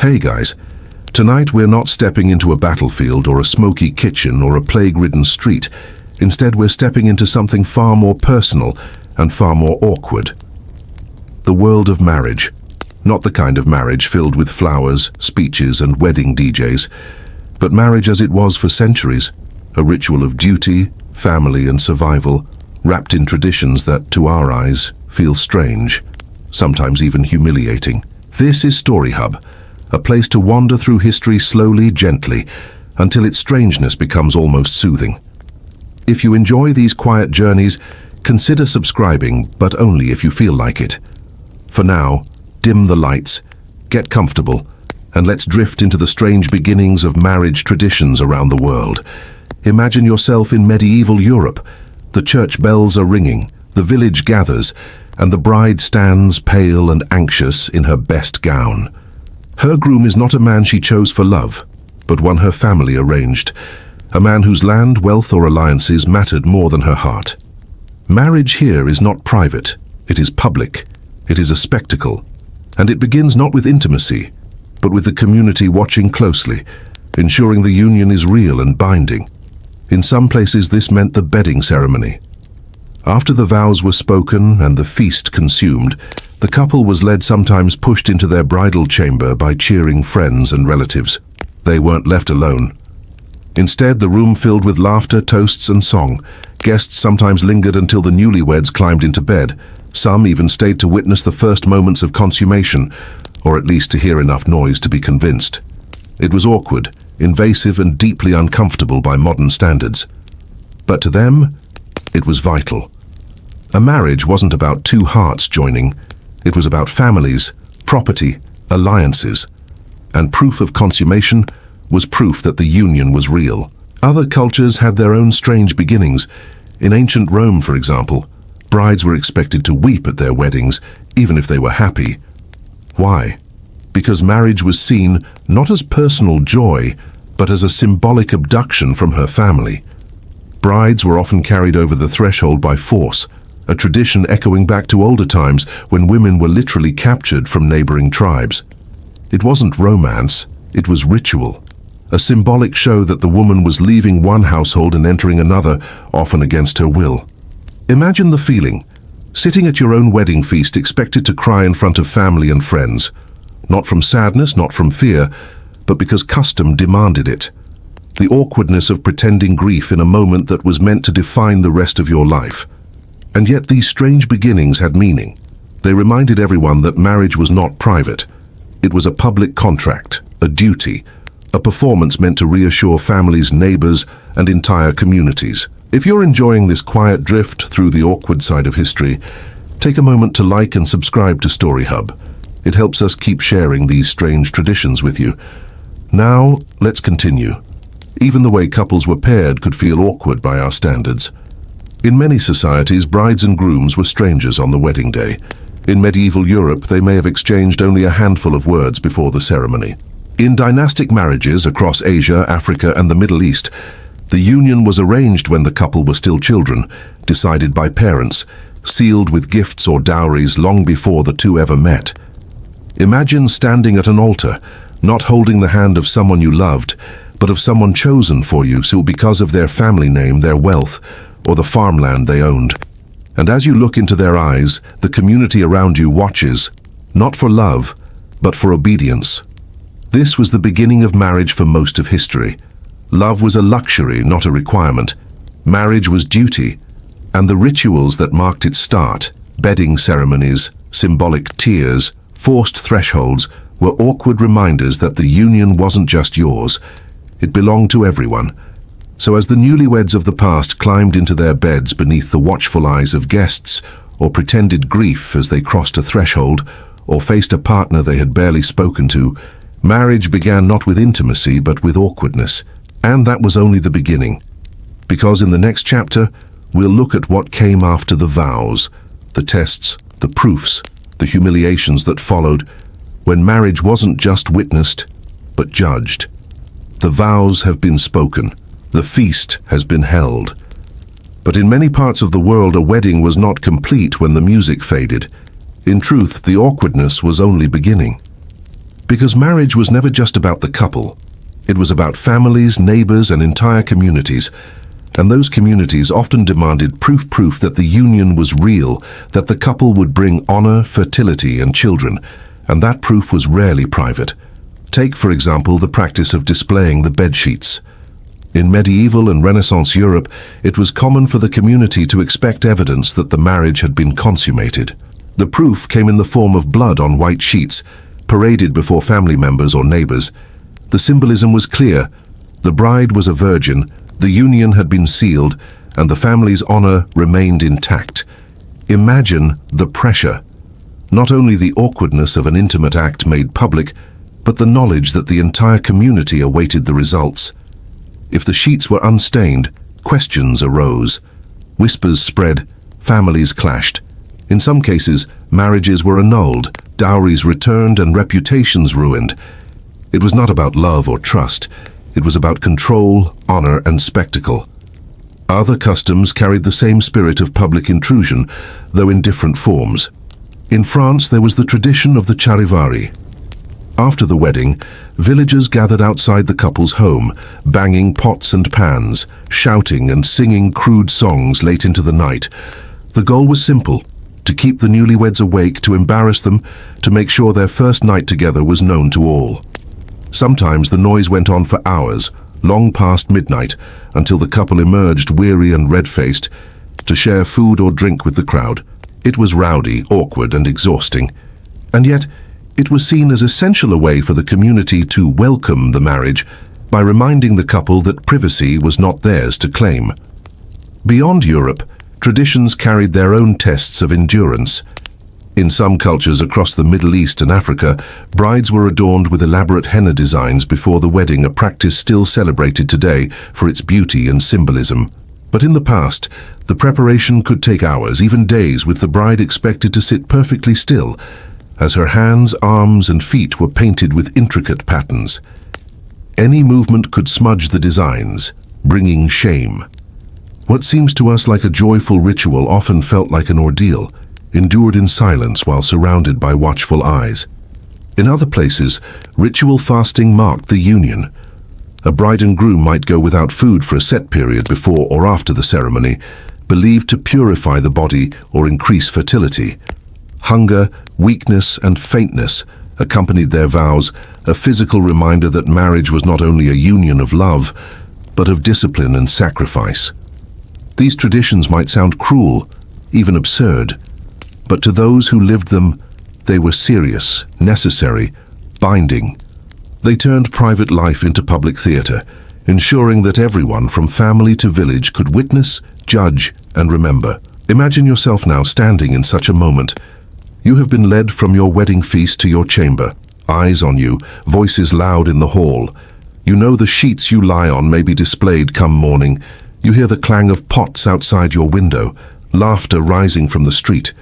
Hey guys, tonight we're not stepping into a battlefield or a smoky kitchen or a plague-ridden street. Instead, we're stepping into something far more personal and far more awkward. The world of marriage. Not the kind of marriage filled with flowers, speeches, and wedding DJs, but marriage as it was for centuries, a ritual of duty, family, and survival, wrapped in traditions that, to our eyes, feel strange, sometimes even humiliating. This is Story Hub, a place to wander through history slowly, gently, until its strangeness becomes almost soothing. If you enjoy these quiet journeys, consider subscribing, but only if you feel like it. For now, dim the lights, get comfortable, and let's drift into the strange beginnings of marriage traditions around the world. Imagine yourself in medieval Europe. The church bells are ringing, the village gathers, and the bride stands pale and anxious in her best gown. Her groom is not a man she chose for love, but one her family arranged, a man whose land, wealth, or alliances mattered more than her heart. Marriage here is not private, it is public, it is a spectacle, and it begins not with intimacy, but with the community watching closely, ensuring the union is real and binding. In some places this meant the bedding ceremony. After the vows were spoken and the feast consumed, the couple was led, sometimes pushed into their bridal chamber by cheering friends and relatives. They weren't left alone. Instead, the room filled with laughter, toasts, and song. Guests sometimes lingered until the newlyweds climbed into bed. Some even stayed to witness the first moments of consummation, or at least to hear enough noise to be convinced. It was awkward, invasive, and deeply uncomfortable by modern standards. But to them, it was vital. A marriage wasn't about two hearts joining. It was about families, property, alliances. And proof of consummation was proof that the union was real. Other cultures had their own strange beginnings. In ancient Rome, for example, brides were expected to weep at their weddings, even if they were happy. Why? Because marriage was seen not as personal joy, but as a symbolic abduction from her family. Brides were often carried over the threshold by force, a tradition echoing back to older times when women were literally captured from neighboring tribes. It wasn't romance, it was ritual, a symbolic show that the woman was leaving one household and entering another, often against her will. Imagine the feeling, sitting at your own wedding feast expected to cry in front of family and friends, not from sadness, not from fear, but because custom demanded it. The awkwardness of pretending grief in a moment that was meant to define the rest of your life. And yet these strange beginnings had meaning. They reminded everyone that marriage was not private. It was a public contract, a duty, a performance meant to reassure families, neighbors, and entire communities. If you're enjoying this quiet drift through the awkward side of history, take a moment to like and subscribe to Story Hub. It helps us keep sharing these strange traditions with you. Now, let's continue. Even the way couples were paired could feel awkward by our standards. In many societies, brides and grooms were strangers on the wedding day. In medieval Europe, they may have exchanged only a handful of words before the ceremony. In dynastic marriages across Asia, Africa, and the Middle East, the union was arranged when the couple were still children, decided by parents, sealed with gifts or dowries long before the two ever met. Imagine standing at an altar, not holding the hand of someone you loved, but of someone chosen for you so because of their family name, their wealth, or the farmland they owned. And as you look into their eyes, the community around you watches, not for love, but for obedience. This was the beginning of marriage for most of history. Love was a luxury, not a requirement. Marriage was duty, and the rituals that marked its start, bedding ceremonies, symbolic tears, forced thresholds, were awkward reminders that the union wasn't just yours. It belonged to everyone. So as the newlyweds of the past climbed into their beds beneath the watchful eyes of guests, or pretended grief as they crossed a threshold, or faced a partner they had barely spoken to, marriage began not with intimacy but with awkwardness. And that was only the beginning. Because in the next chapter, we'll look at what came after the vows, the tests, the proofs, the humiliations that followed, when marriage wasn't just witnessed, but judged. The vows have been spoken. The feast has been held. But in many parts of the world, a wedding was not complete when the music faded. In truth, the awkwardness was only beginning. Because marriage was never just about the couple. It was about families, neighbors, and entire communities. And those communities often demanded proof that the union was real, that the couple would bring honor, fertility, and children. And that proof was rarely private. Take, for example, the practice of displaying the bed sheets. In medieval and Renaissance Europe, it was common for the community to expect evidence that the marriage had been consummated. The proof came in the form of blood on white sheets, paraded before family members or neighbors. The symbolism was clear. The bride was a virgin, the union had been sealed, and the family's honor remained intact. Imagine the pressure. Not only the awkwardness of an intimate act made public, but the knowledge that the entire community awaited the results. If the sheets were unstained, questions arose. Whispers spread, families clashed. In some cases, marriages were annulled, dowries returned, and reputations ruined. It was not about love or trust. It was about control, honor, and spectacle. Other customs carried the same spirit of public intrusion, though in different forms. In France, there was the tradition of the charivari. After the wedding, villagers gathered outside the couple's home, banging pots and pans, shouting and singing crude songs late into the night. The goal was simple: to keep the newlyweds awake, to embarrass them, to make sure their first night together was known to all. Sometimes the noise went on for hours, long past midnight, until the couple emerged weary and red-faced, to share food or drink with the crowd. It was rowdy, awkward, and exhausting. And yet, it was seen as essential a way for the community to welcome the marriage by reminding the couple that privacy was not theirs to claim. Beyond Europe, traditions carried their own tests of endurance. In some cultures across the Middle East and Africa, brides were adorned with elaborate henna designs before the wedding, a practice still celebrated today for its beauty and symbolism. But in the past, the preparation could take hours, even days, with the bride expected to sit perfectly still, as her hands, arms, and feet were painted with intricate patterns. Any movement could smudge the designs, bringing shame. What seems to us like a joyful ritual often felt like an ordeal, endured in silence while surrounded by watchful eyes. In other places, ritual fasting marked the union. A bride and groom might go without food for a set period before or after the ceremony, believed to purify the body or increase fertility. Hunger, weakness, and faintness accompanied their vows, a physical reminder that marriage was not only a union of love, but of discipline and sacrifice. These traditions might sound cruel, even absurd, but to those who lived them, they were serious, necessary, binding. They turned private life into public theater, ensuring that everyone from family to village could witness, judge, and remember. Imagine yourself now standing in such a moment. You have been led from your wedding feast to your chamber, eyes on you, voices loud in the hall. You know the sheets you lie on may be displayed come morning. You hear the clang of pots outside your window, laughter rising from the street.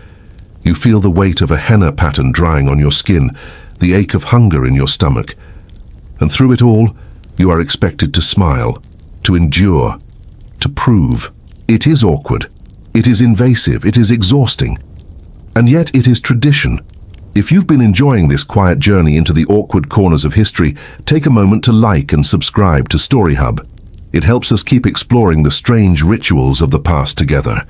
You feel the weight of a henna pattern drying on your skin, the ache of hunger in your stomach. And through it all, you are expected to smile, to endure, to prove. It is awkward. It is invasive. It is exhausting. And yet it is tradition. If you've been enjoying this quiet journey into the awkward corners of history, take a moment to like and subscribe to Story Hub. It helps us keep exploring the strange rituals of the past together.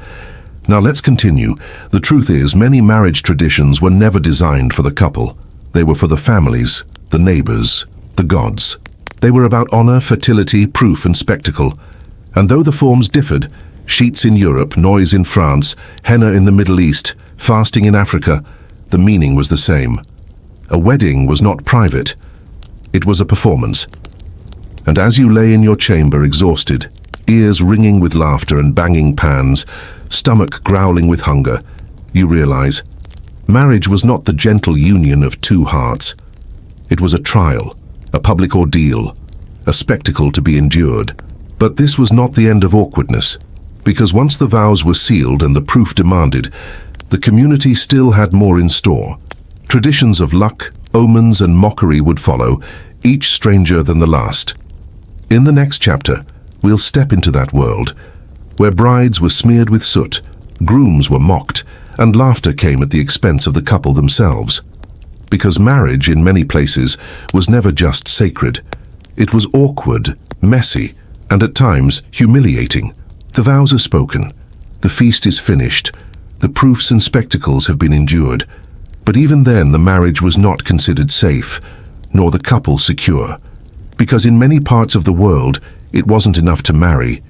Now let's continue. The truth is, many marriage traditions were never designed for the couple. They were for the families, the neighbors, the gods. They were about honor, fertility, proof, and spectacle. And though the forms differed, sheets in Europe, noise in France, henna in the Middle East, fasting in Africa, the meaning was the same. A wedding was not private. It was a performance. And as you lay in your chamber exhausted, ears ringing with laughter and banging pans, stomach growling with hunger, you realize marriage was not the gentle union of two hearts. It was a trial, a public ordeal, a spectacle to be endured. But this was not the end of awkwardness, because once the vows were sealed and the proof demanded, the community still had more in store. Traditions of luck, omens, and mockery would follow, each stranger than the last. In the next chapter, we'll step into that world, where brides were smeared with soot, grooms were mocked, and laughter came at the expense of the couple themselves. Because marriage, in many places, was never just sacred. It was awkward, messy, and at times humiliating. The vows are spoken. The feast is finished. The proofs and spectacles have been endured. But even then, the marriage was not considered safe, nor the couple secure. Because in many parts of the world, it wasn't enough to marry.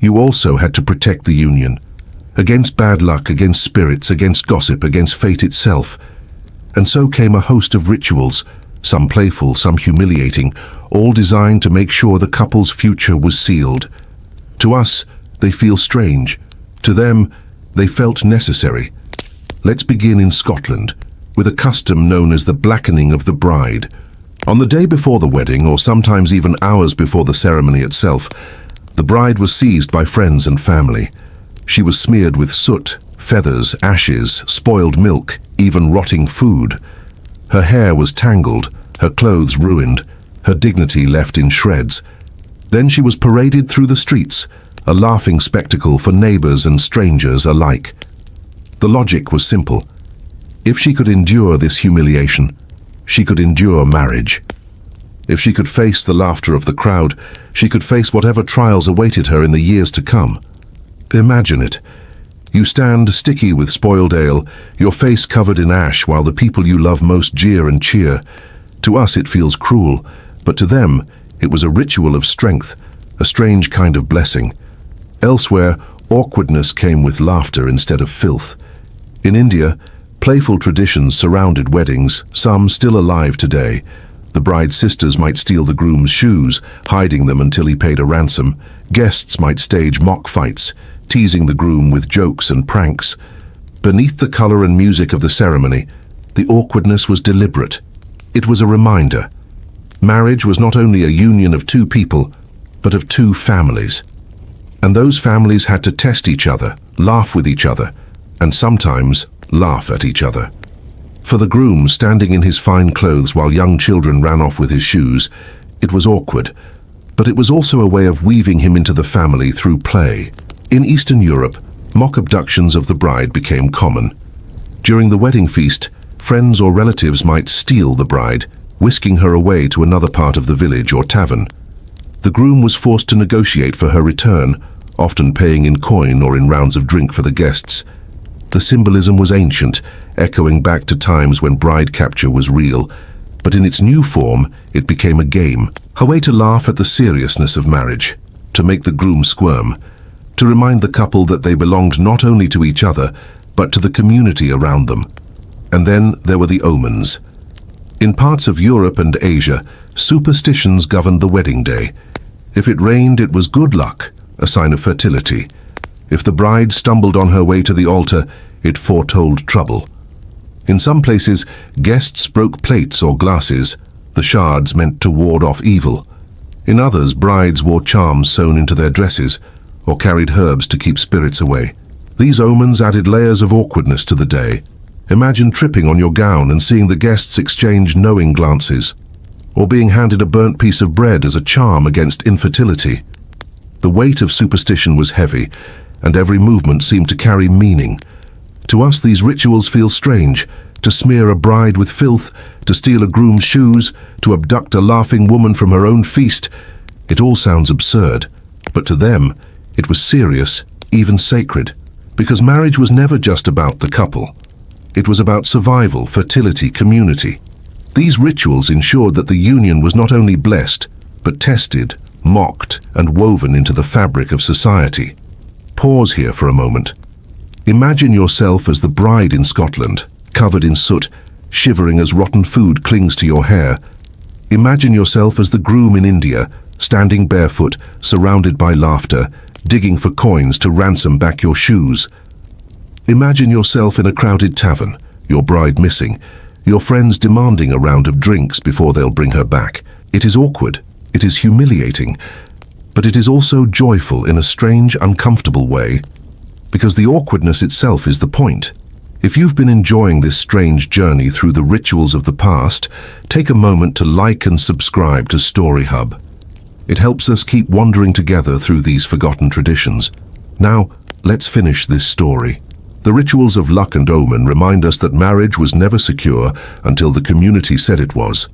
You also had to protect the union. Against bad luck, against spirits, against gossip, against fate itself. And so came a host of rituals, some playful, some humiliating, all designed to make sure the couple's future was sealed. To us, they feel strange. To them, they felt necessary. Let's begin in Scotland, with a custom known as the blackening of the bride. On the day before the wedding, or sometimes even hours before the ceremony itself, the bride was seized by friends and family. She was smeared with soot, feathers, ashes, spoiled milk, even rotting food. Her hair was tangled, her clothes ruined, her dignity left in shreds. Then she was paraded through the streets, a laughing spectacle for neighbors and strangers alike. The logic was simple. If she could endure this humiliation, she could endure marriage. If she could face the laughter of the crowd, she could face whatever trials awaited her in the years to come. Imagine it. You stand sticky with spoiled ale, your face covered in ash while the people you love most jeer and cheer. To us it feels cruel, but to them it was a ritual of strength, a strange kind of blessing. Elsewhere, awkwardness came with laughter instead of filth. In India, playful traditions surrounded weddings, some still alive today. The bride's sisters might steal the groom's shoes, hiding them until he paid a ransom. Guests might stage mock fights, teasing the groom with jokes and pranks. Beneath the color and music of the ceremony, the awkwardness was deliberate. It was a reminder. Marriage was not only a union of two people, but of two families. And those families had to test each other, laugh with each other, and sometimes laugh at each other. For the groom, standing in his fine clothes while young children ran off with his shoes, it was awkward, but it was also a way of weaving him into the family through play. In Eastern Europe, mock abductions of the bride became common. During the wedding feast, friends or relatives might steal the bride, whisking her away to another part of the village or tavern. The groom was forced to negotiate for her return, often paying in coin or in rounds of drink for the guests. The symbolism was ancient, echoing back to times when bride capture was real, but in its new form, it became a game, a way to laugh at the seriousness of marriage, to make the groom squirm, to remind the couple that they belonged not only to each other, but to the community around them. And then there were the omens. In parts of Europe and Asia, superstitions governed the wedding day. If it rained, it was good luck, a sign of fertility. If the bride stumbled on her way to the altar, it foretold trouble. In some places, guests broke plates or glasses, the shards meant to ward off evil. In others, brides wore charms sewn into their dresses, or carried herbs to keep spirits away. These omens added layers of awkwardness to the day. Imagine tripping on your gown and seeing the guests exchange knowing glances, or being handed a burnt piece of bread as a charm against infertility. The weight of superstition was heavy, and every movement seemed to carry meaning. To us, these rituals feel strange. To smear a bride with filth, to steal a groom's shoes, to abduct a laughing woman from her own feast. It all sounds absurd, but to them, it was serious, even sacred, because marriage was never just about the couple. It was about survival, fertility, community. These rituals ensured that the union was not only blessed, but tested, mocked, and woven into the fabric of society. Pause here for a moment. Imagine yourself as the bride in Scotland, covered in soot, shivering as rotten food clings to your hair. Imagine yourself as the groom in India, standing barefoot, surrounded by laughter, digging for coins to ransom back your shoes. Imagine yourself in a crowded tavern, your bride missing, your friends demanding a round of drinks before they'll bring her back. It is awkward, it is humiliating, but it is also joyful in a strange, uncomfortable way, because the awkwardness itself is the point. If you've been enjoying this strange journey through the rituals of the past, take a moment to like and subscribe to Story Hub. It helps us keep wandering together through these forgotten traditions. Now, let's finish this story. The rituals of luck and omen remind us that marriage was never secure until the community said it was.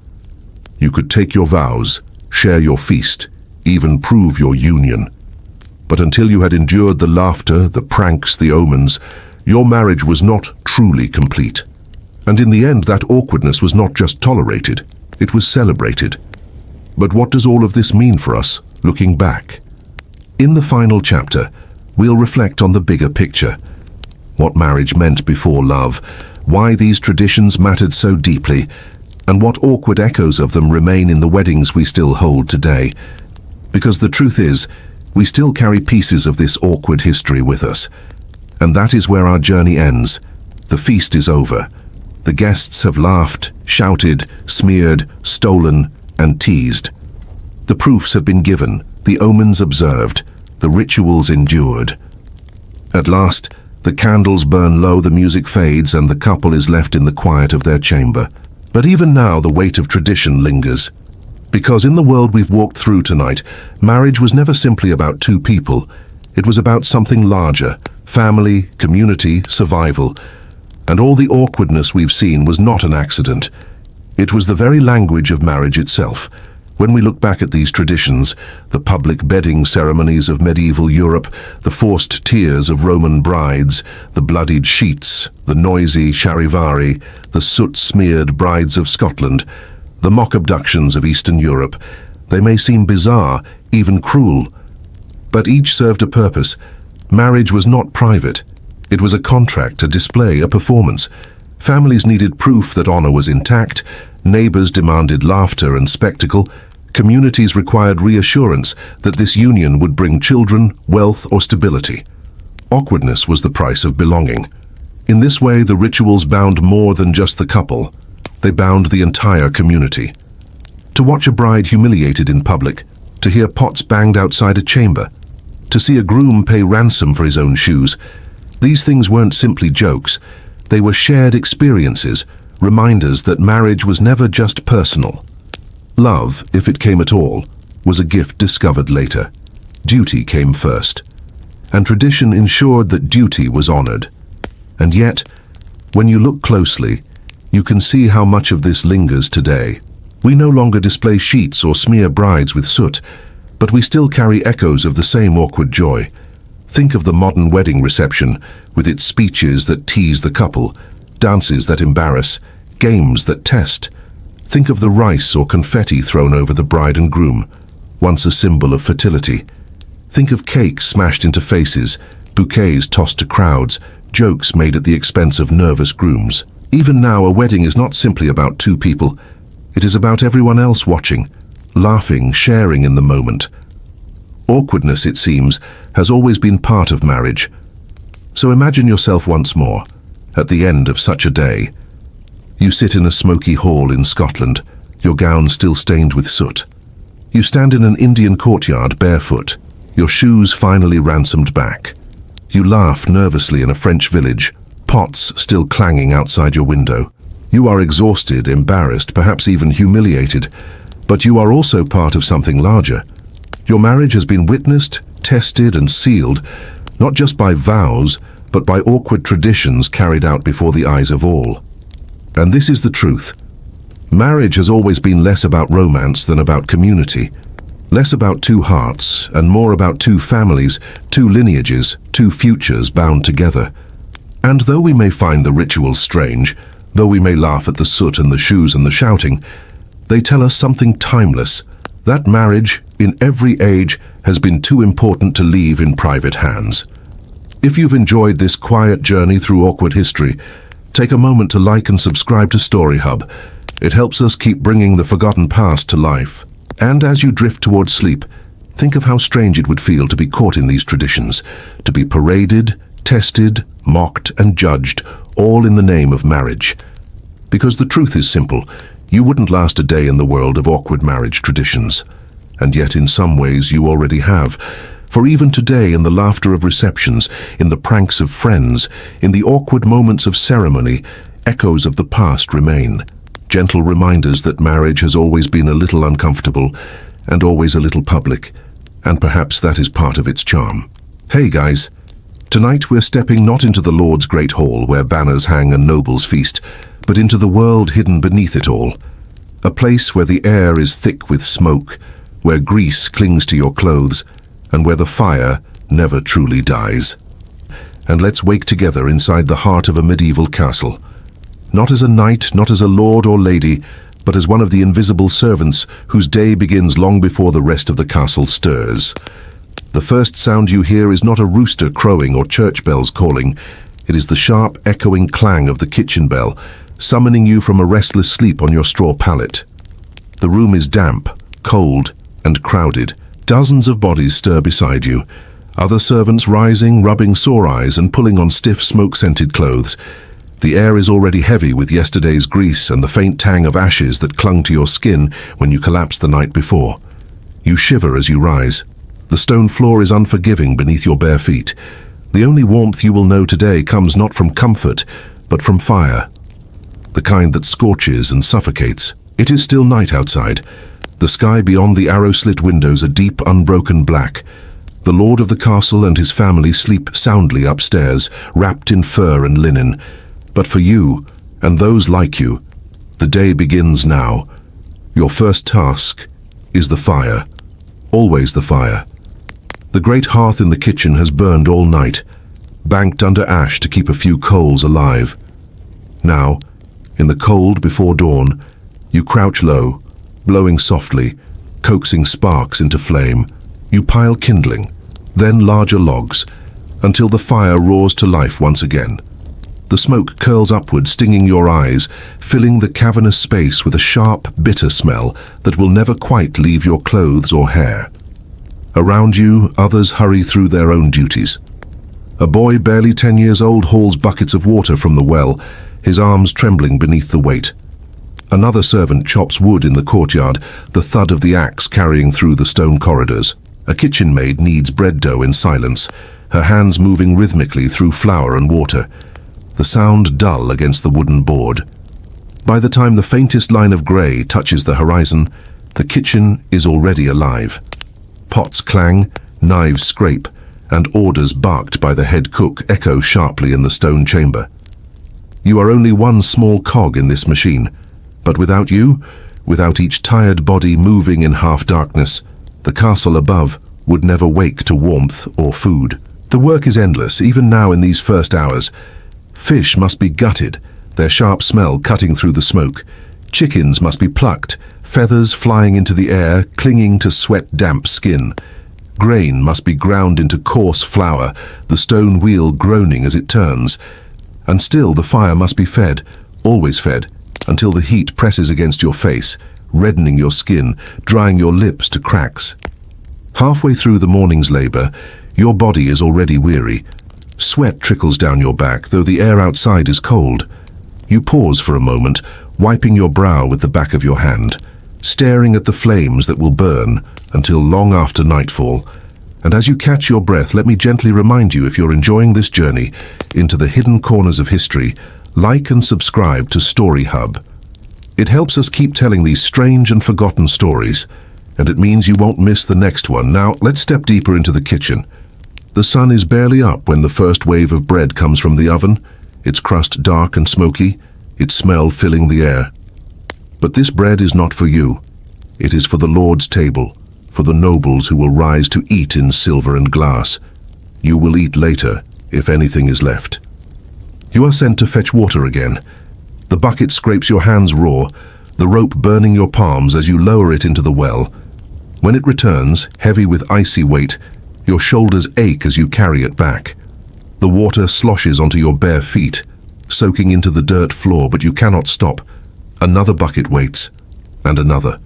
You could take your vows, share your feast, even prove your union. But until you had endured the laughter, the pranks, the omens, your marriage was not truly complete. And in the end, that awkwardness was not just tolerated, it was celebrated. But what does all of this mean for us, looking back? In the final chapter, we'll reflect on the bigger picture. What marriage meant before love, why these traditions mattered so deeply, and what awkward echoes of them remain in the weddings we still hold today. Because the truth is, we still carry pieces of this awkward history with us. And that is where our journey ends. The feast is over. The guests have laughed, shouted, smeared, stolen, and teased. The proofs have been given, the omens observed, the rituals endured. At last, the candles burn low, the music fades, and the couple is left in the quiet of their chamber. But even now, the weight of tradition lingers. Because in the world we've walked through tonight, marriage was never simply about two people. It was about something larger: family, community, survival. And all the awkwardness we've seen was not an accident. It was the very language of marriage itself. When we look back at these traditions, the public bedding ceremonies of medieval Europe, the forced tears of Roman brides, the bloodied sheets, the noisy charivari, the soot-smeared brides of Scotland, the mock abductions of Eastern Europe, they may seem bizarre, even cruel. But each served a purpose. Marriage was not private. It was a contract, a display, a performance. Families needed proof that honor was intact, neighbors demanded laughter and spectacle, communities required reassurance that this union would bring children, wealth, or stability. Awkwardness was the price of belonging. In this way, the rituals bound more than just the couple. They bound the entire community. To watch a bride humiliated in public, to hear pots banged outside a chamber, to see a groom pay ransom for his own shoes, these things weren't simply jokes. They were shared experiences, reminders that marriage was never just personal. Love, if it came at all, was a gift discovered later. Duty came first. And tradition ensured that duty was honored. And yet, when you look closely, you can see how much of this lingers today. We no longer display sheets or smear brides with soot, but we still carry echoes of the same awkward joy. Think of the modern wedding reception, with its speeches that tease the couple, dances that embarrass, games that test. Think of the rice or confetti thrown over the bride and groom, once a symbol of fertility. Think of cakes smashed into faces, bouquets tossed to crowds, jokes made at the expense of nervous grooms. Even now, a wedding is not simply about two people. It is about everyone else watching, laughing, sharing in the moment. Awkwardness, it seems, has always been part of marriage. So imagine yourself once more, at the end of such a day. You sit in a smoky hall in Scotland, your gown still stained with soot. You stand in an Indian courtyard barefoot, your shoes finally ransomed back. You laugh nervously in a French village, pots still clanging outside your window. You are exhausted, embarrassed, perhaps even humiliated, but you are also part of something larger. Your marriage has been witnessed, tested, and sealed, not just by vows, but by awkward traditions carried out before the eyes of all. And this is the truth. Marriage has always been less about romance than about community, less about two hearts and more about two families, two lineages, two futures bound together. And though we may find the rituals strange, though we may laugh at the soot and the shoes and the shouting, they tell us something timeless, that marriage, in every age, has been too important to leave in private hands. If you've enjoyed this quiet journey through awkward history, take a moment to like and subscribe to Story Hub. It helps us keep bringing the forgotten past to life. And as you drift towards sleep, think of how strange it would feel to be caught in these traditions, to be paraded, tested, mocked, and judged, all in the name of marriage. Because the truth is simple, you wouldn't last a day in the world of awkward marriage traditions. And yet in some ways you already have. For even today, in the laughter of receptions, in the pranks of friends, in the awkward moments of ceremony, echoes of the past remain. Gentle reminders that marriage has always been a little uncomfortable and always a little public. And perhaps that is part of its charm. Hey guys, Tonight we're stepping not into the Lord's great hall where banners hang and nobles feast, but into the world hidden beneath it all. A place where the air is thick with smoke, where grease clings to your clothes, and where the fire never truly dies. And let's wake together inside the heart of a medieval castle. Not as a knight, not as a lord or lady, but as one of the invisible servants whose day begins long before the rest of the castle stirs. The first sound you hear is not a rooster crowing or church bells calling. It is the sharp, echoing clang of the kitchen bell, summoning you from a restless sleep on your straw pallet. The room is damp, cold, and crowded. Dozens of bodies stir beside you. Other servants rising, rubbing sore eyes and pulling on stiff, smoke-scented clothes. The air is already heavy with yesterday's grease and the faint tang of ashes that clung to your skin when you collapsed the night before. You shiver as you rise. The stone floor is unforgiving beneath your bare feet. The only warmth you will know today comes not from comfort, but from fire. The kind that scorches and suffocates. It is still night outside. The sky beyond the arrow-slit windows a deep, unbroken black. The lord of the castle and his family sleep soundly upstairs, wrapped in fur and linen. But for you, and those like you, the day begins now. Your first task is the fire. Always the fire. The great hearth in the kitchen has burned all night, banked under ash to keep a few coals alive. Now, in the cold before dawn, you crouch low, blowing softly, coaxing sparks into flame. You pile kindling, then larger logs, until the fire roars to life once again. The smoke curls upward, stinging your eyes, filling the cavernous space with a sharp, bitter smell that will never quite leave your clothes or hair. Around you, others hurry through their own duties. A boy barely 10 years old hauls buckets of water from the well, his arms trembling beneath the weight. Another servant chops wood in the courtyard, the thud of the axe carrying through the stone corridors. A kitchen maid kneads bread dough in silence, her hands moving rhythmically through flour and water, the sound dull against the wooden board. By the time the faintest line of grey touches the horizon, the kitchen is already alive. Pots clang, knives scrape, and orders barked by the head cook echo sharply in the stone chamber. You are only one small cog in this machine, but without you, without each tired body moving in half-darkness, the castle above would never wake to warmth or food. The work is endless, even now in these first hours. Fish must be gutted, their sharp smell cutting through the smoke. Chickens must be plucked, feathers flying into the air, clinging to sweat-damp skin. Grain must be ground into coarse flour, the stone wheel groaning as it turns. And still the fire must be fed, always fed, until the heat presses against your face, reddening your skin, drying your lips to cracks. Halfway through the morning's labor, your body is already weary. Sweat trickles down your back, though the air outside is cold. You pause for a moment, wiping your brow with the back of your hand, staring at the flames that will burn until long after nightfall. And as you catch your breath, let me gently remind you, if you're enjoying this journey into the hidden corners of history, like and subscribe to Story Hub. It helps us keep telling these strange and forgotten stories, and it means you won't miss the next one. Now, let's step deeper into the kitchen. The sun is barely up when the first wave of bread comes from the oven, its crust dark and smoky, its smell filling the air. But this bread is not for you. It is for the Lord's table, for the nobles who will rise to eat in silver and glass. You will eat later, if anything is left. You are sent to fetch water again. The bucket scrapes your hands raw, the rope burning your palms as you lower it into the well. When it returns, heavy with icy weight, your shoulders ache as you carry it back. The water sloshes onto your bare feet, soaking into the dirt floor, but you cannot stop. Another bucket waits, and another.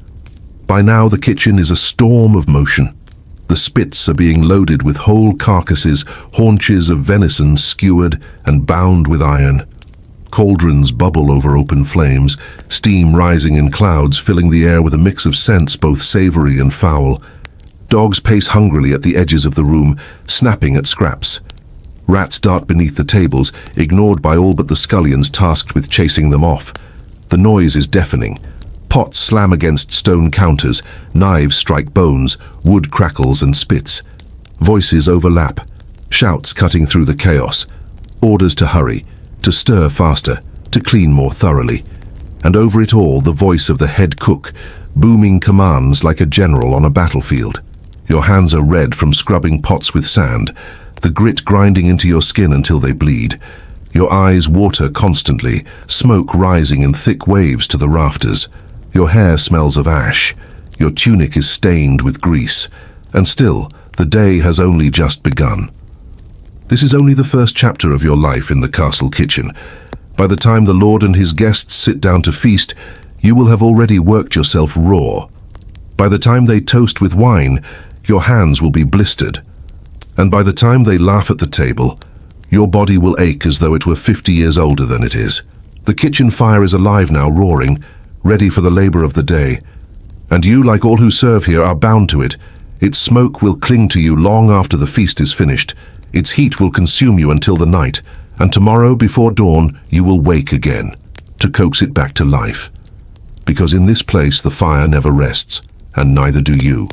By now the kitchen is a storm of motion. The spits are being loaded with whole carcasses, haunches of venison skewered and bound with iron. Cauldrons bubble over open flames, steam rising in clouds, filling the air with a mix of scents both savory and foul. Dogs pace hungrily at the edges of the room, snapping at scraps. Rats dart beneath the tables, ignored by all but the scullions tasked with chasing them off. The noise is deafening. Pots slam against stone counters, knives strike bones, wood crackles and spits. Voices overlap. shouts cutting through the chaos, orders to hurry, to stir faster, to clean more thoroughly. And over it all, the voice of the head cook, booming commands like a general on a battlefield. Your hands are red from scrubbing pots with sand, the grit grinding into your skin until they bleed. Your eyes water constantly, smoke rising in thick waves to the rafters. Your hair smells of ash. Your tunic is stained with grease. And still, the day has only just begun. This is only the first chapter of your life in the castle kitchen. By the time the Lord and his guests sit down to feast, you will have already worked yourself raw. By the time they toast with wine, your hands will be blistered. And by the time they laugh at the table, your body will ache as though it were 50 years older than it is. The kitchen fire is alive now, roaring, ready for the labor of the day. And you, like all who serve here, are bound to it. Its smoke will cling to you long after the feast is finished. Its heat will consume you until the night, and tomorrow before dawn you will wake again, to coax it back to life. Because in this place the fire never rests, and neither do you.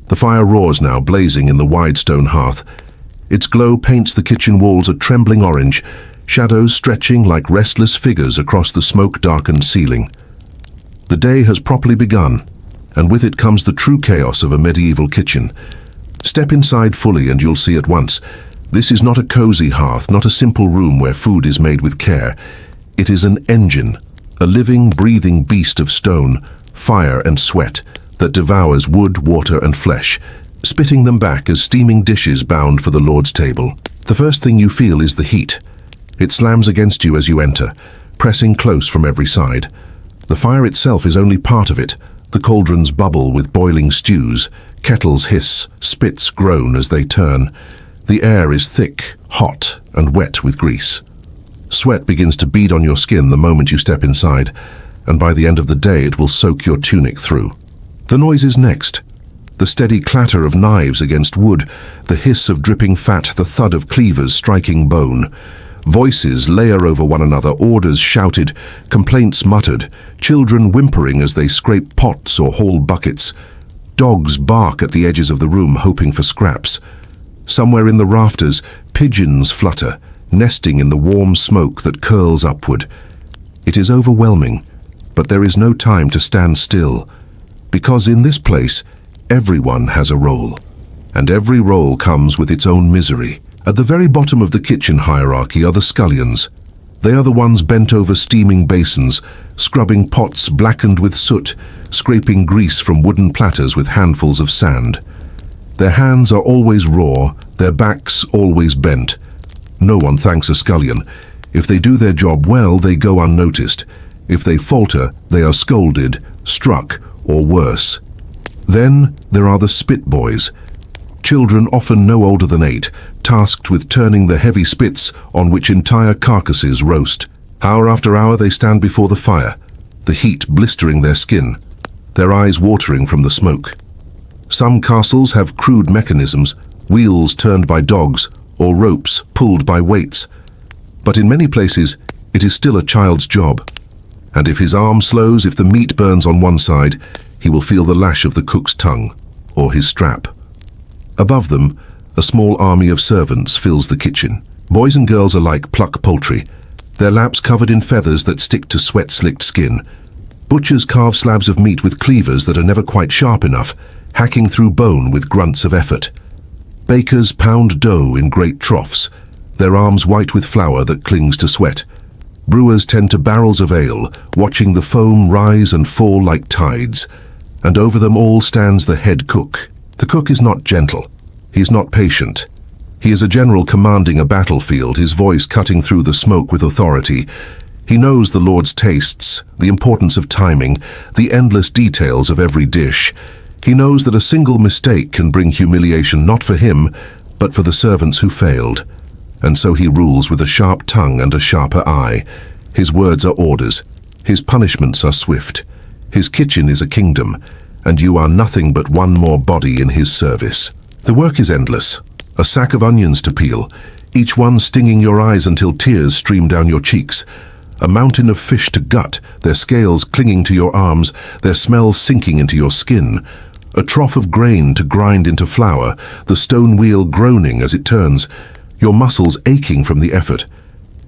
The fire roars now, blazing in the wide stone hearth. Its glow paints the kitchen walls a trembling orange, shadows stretching like restless figures across the smoke-darkened ceiling. The day has properly begun, and with it comes the true chaos of a medieval kitchen. Step inside fully and you'll see at once. This is not a cozy hearth, not a simple room where food is made with care. It is an engine, a living, breathing beast of stone, fire and sweat, that devours wood, water and flesh, spitting them back as steaming dishes bound for the Lord's table. The first thing you feel is the heat. It slams against you as you enter, pressing close from every side. The fire itself is only part of it. The cauldrons bubble with boiling stews, kettles hiss, spits groan as they turn. The air is thick, hot, and wet with grease. Sweat begins to bead on your skin the moment you step inside, and by the end of the day it will soak your tunic through. The noise is next. The steady clatter of knives against wood, the hiss of dripping fat, the thud of cleavers striking bone. Voices layer over one another, orders shouted, complaints muttered, children whimpering as they scrape pots or haul buckets. Dogs bark at the edges of the room, hoping for scraps. Somewhere in the rafters, pigeons flutter, nesting in the warm smoke that curls upward. It is overwhelming, but there is no time to stand still. Because in this place, everyone has a role, and every role comes with its own misery. At the very bottom of the kitchen hierarchy are the scullions. They are the ones bent over steaming basins, scrubbing pots blackened with soot, scraping grease from wooden platters with handfuls of sand. Their hands are always raw, their backs always bent. No one thanks a scullion. If they do their job well, they go unnoticed. If they falter, they are scolded, struck, or worse. Then there are the spit boys. Children often no older than 8, tasked with turning the heavy spits on which entire carcasses roast. Hour after hour they stand before the fire, the heat blistering their skin, their eyes watering from the smoke. Some castles have crude mechanisms, wheels turned by dogs, or ropes pulled by weights. But in many places, it is still a child's job. And if his arm slows, if the meat burns on one side, he will feel the lash of the cook's tongue, or his strap. Above them, a small army of servants fills the kitchen. Boys and girls alike pluck poultry, their laps covered in feathers that stick to sweat-slicked skin. Butchers carve slabs of meat with cleavers that are never quite sharp enough, hacking through bone with grunts of effort. Bakers pound dough in great troughs, their arms white with flour that clings to sweat. Brewers tend to barrels of ale, watching the foam rise and fall like tides. And over them all stands the head cook. The cook is not gentle. He is not patient. He is a general commanding a battlefield, his voice cutting through the smoke with authority. He knows the Lord's tastes, the importance of timing, the endless details of every dish. He knows that a single mistake can bring humiliation not for him, but for the servants who failed. And so he rules with a sharp tongue and a sharper eye. His words are orders. His punishments are swift. His kitchen is a kingdom, and you are nothing but one more body in his service. The work is endless. A sack of onions to peel, each one stinging your eyes until tears stream down your cheeks. A mountain of fish to gut, their scales clinging to your arms, their smell sinking into your skin. A trough of grain to grind into flour, the stone wheel groaning as it turns. your muscles aching from the effort.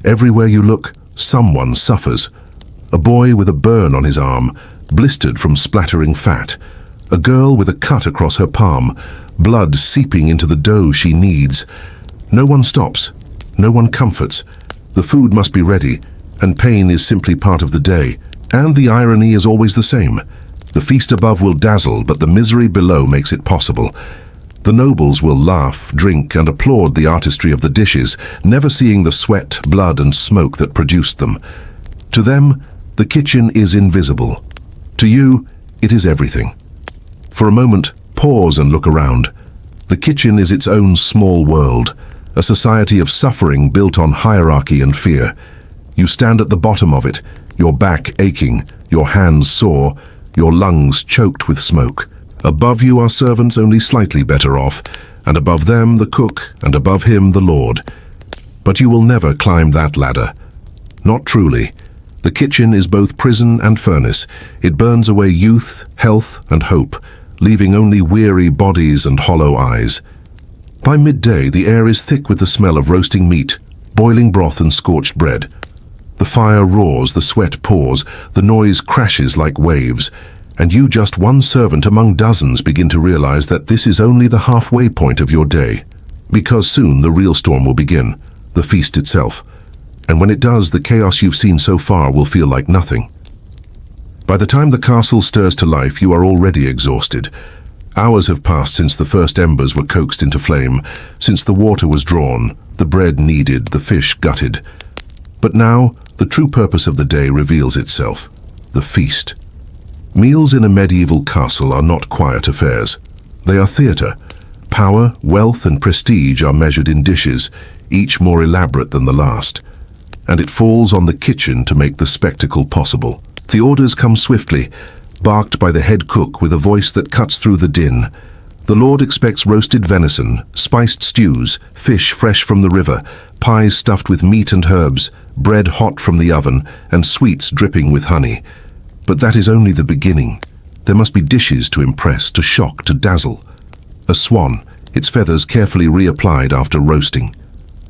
Everywhere you look, someone suffers. A boy with a burn on his arm, blistered from splattering fat. A girl with a cut across her palm, blood seeping into the dough she kneads. No one stops. No one comforts. The food must be ready, and pain is simply part of the day. And the irony is always the same. The feast above will dazzle, but the misery below makes it possible. The nobles will laugh, drink, and applaud the artistry of the dishes, never seeing the sweat, blood, and smoke that produced them. To them, the kitchen is invisible. To you, it is everything. For a moment, pause and look around. The kitchen is its own small world, a society of suffering built on hierarchy and fear. You stand at the bottom of it, your back aching, your hands sore, your lungs choked with smoke. Above you are servants only slightly better off, and above them the cook, and above him the Lord. But you will never climb that ladder. Not truly. The kitchen is both prison and furnace. It burns away youth, health, and hope, leaving only weary bodies and hollow eyes. By midday, the air is thick with the smell of roasting meat, boiling broth, and scorched bread. The fire roars, the sweat pours, the noise crashes like waves, and you, just one servant among dozens, begin to realize that this is only the halfway point of your day. Because soon the real storm will begin, the feast itself. And when it does, the chaos you've seen so far will feel like nothing. By the time the castle stirs to life, you are already exhausted. Hours have passed since the first embers were coaxed into flame, since the water was drawn, the bread kneaded, the fish gutted. But now, the true purpose of the day reveals itself: the feast. Meals in a medieval castle are not quiet affairs. They are theatre. Power, wealth, and prestige are measured in dishes, each more elaborate than the last. And it falls on the kitchen to make the spectacle possible. The orders come swiftly, barked by the head cook with a voice that cuts through the din. The Lord expects roasted venison, spiced stews, fish fresh from the river, pies stuffed with meat and herbs, bread hot from the oven, and sweets dripping with honey. But that is only the beginning. There must be dishes to impress, to shock, to dazzle. A swan, its feathers carefully reapplied after roasting.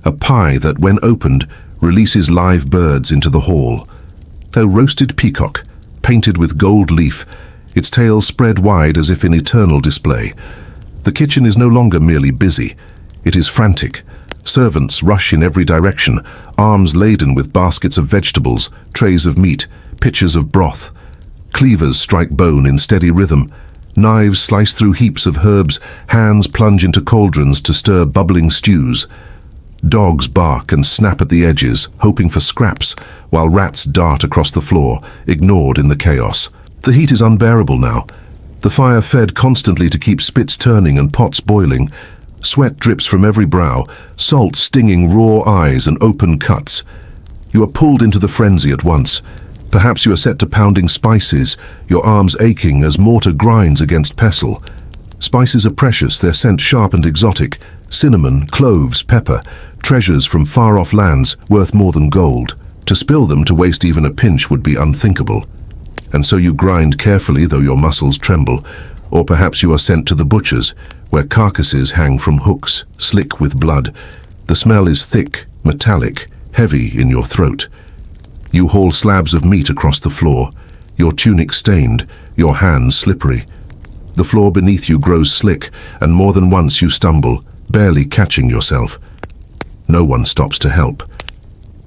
A pie that, when opened, releases live birds into the hall. A roasted peacock, painted with gold leaf, its tail spread wide as if in eternal display. The kitchen is no longer merely busy. It is frantic. Servants rush in every direction, arms laden with baskets of vegetables, trays of meat, pitchers of broth. Cleavers strike bone in steady rhythm. Knives slice through heaps of herbs, hands plunge into cauldrons to stir bubbling stews. Dogs bark and snap at the edges, hoping for scraps, while rats dart across the floor, ignored in the chaos. The heat is unbearable now. The fire fed constantly to keep spits turning and pots boiling. Sweat drips from every brow, salt stinging raw eyes and open cuts. You are pulled into the frenzy at once. Perhaps you are set to pounding spices, your arms aching as mortar grinds against pestle. Spices are precious, their scent sharp and exotic. Cinnamon, cloves, pepper, treasures from far-off lands worth more than gold. To spill them, to waste even a pinch, would be unthinkable. And so you grind carefully, though your muscles tremble. Or perhaps you are sent to the butcher's, where carcasses hang from hooks, slick with blood. The smell is thick, metallic, heavy in your throat. You haul slabs of meat across the floor, your tunic stained, your hands slippery. The floor beneath you grows slick, and more than once you stumble, barely catching yourself. No one stops to help.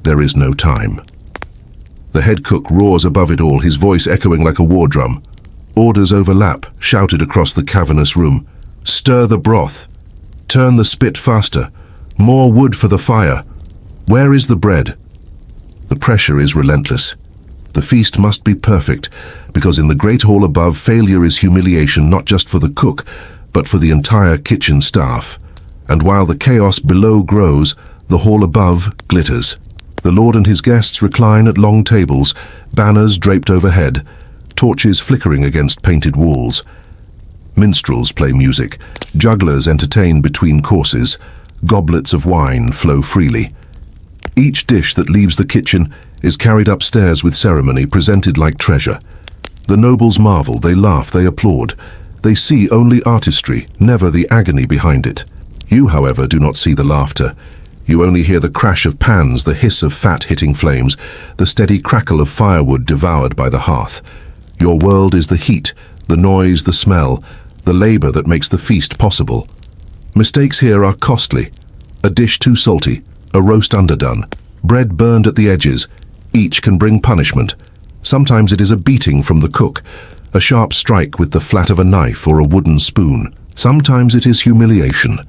There is no time. The head cook roars above it all, his voice echoing like a war drum. Orders overlap, shouted across the cavernous room. Stir the broth. Turn the spit faster. More wood for the fire. Where is the bread? The pressure is relentless. The feast must be perfect, because in the great hall above, failure is humiliation not just for the cook, but for the entire kitchen staff. And while the chaos below grows, the hall above glitters. The Lord and his guests recline at long tables, banners draped overhead, torches flickering against painted walls. Minstrels play music, jugglers entertain between courses, goblets of wine flow freely. Each dish that leaves the kitchen is carried upstairs with ceremony, presented like treasure. The nobles marvel, they laugh, they applaud. They see only artistry, never the agony behind it. You, however, do not see the laughter. You only hear the crash of pans, the hiss of fat hitting flames, the steady crackle of firewood devoured by the hearth. Your world is the heat, the noise, the smell, the labor that makes the feast possible. Mistakes here are costly. A dish too salty, a roast underdone, bread burned at the edges. Each can bring punishment. Sometimes it is a beating from the cook, a sharp strike with the flat of a knife or a wooden spoon. Sometimes it is humiliation,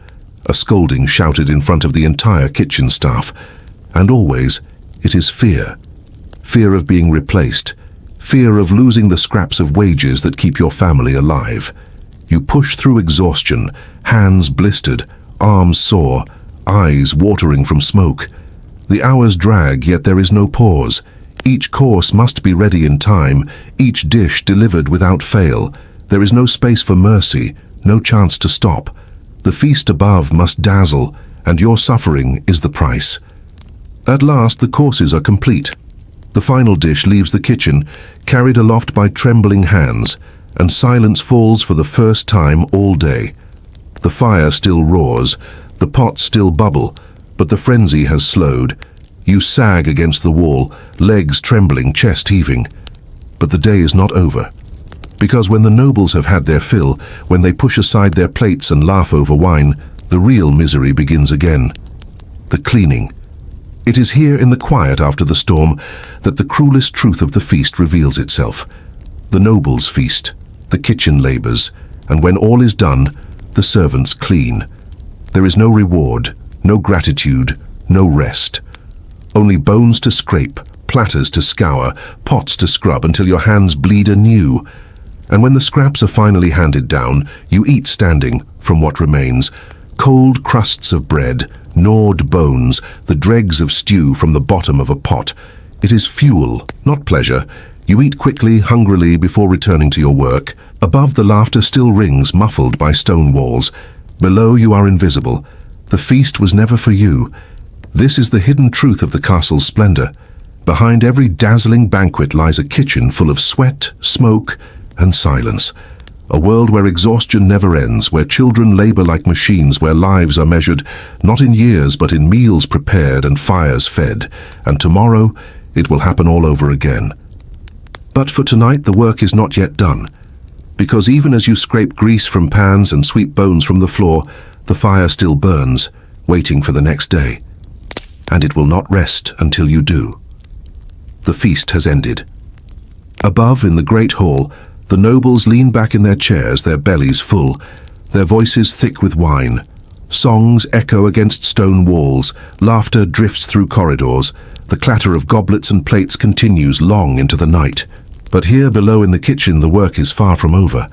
a scolding shouted in front of the entire kitchen staff. And always, it is fear. Fear of being replaced. Fear of losing the scraps of wages that keep your family alive. You push through exhaustion, hands blistered, arms sore, eyes watering from smoke. The hours drag, yet there is no pause. Each course must be ready in time, each dish delivered without fail. There is no space for mercy, no chance to stop. The feast above must dazzle, and your suffering is the price. At last the courses are complete. The final dish leaves the kitchen, carried aloft by trembling hands, and silence falls for the first time all day. The fire still roars, the pots still bubble, but the frenzy has slowed. You sag against the wall, legs trembling, chest heaving. But the day is not over. Because when the nobles have had their fill, when they push aside their plates and laugh over wine, the real misery begins again. The cleaning. It is here in the quiet after the storm that the cruelest truth of the feast reveals itself. The nobles feast, the kitchen labors, and when all is done, the servants clean. There is no reward, no gratitude, no rest. Only bones to scrape, platters to scour, pots to scrub until your hands bleed anew. And when the scraps are finally handed down, you eat standing, from what remains, cold crusts of bread, gnawed bones, the dregs of stew from the bottom of a pot. It is fuel, not pleasure. You eat quickly, hungrily, before returning to your work. Above, the laughter still rings, muffled by stone walls. Below, you are invisible. The feast was never for you. This is the hidden truth of the castle's splendor. Behind every dazzling banquet lies a kitchen full of sweat, smoke, and silence. A world where exhaustion never ends, where children labor like machines, where lives are measured not in years but in meals prepared and fires fed. And tomorrow, it will happen all over again. But for tonight, the work is not yet done. Because even as you scrape grease from pans and sweep bones from the floor, the fire still burns, waiting for the next day. And it will not rest until you do. The feast has ended. Above, in the great hall, the nobles lean back in their chairs, their bellies full, their voices thick with wine. Songs echo against stone walls, laughter drifts through corridors, the clatter of goblets and plates continues long into the night. But here below in the kitchen, the work is far from over.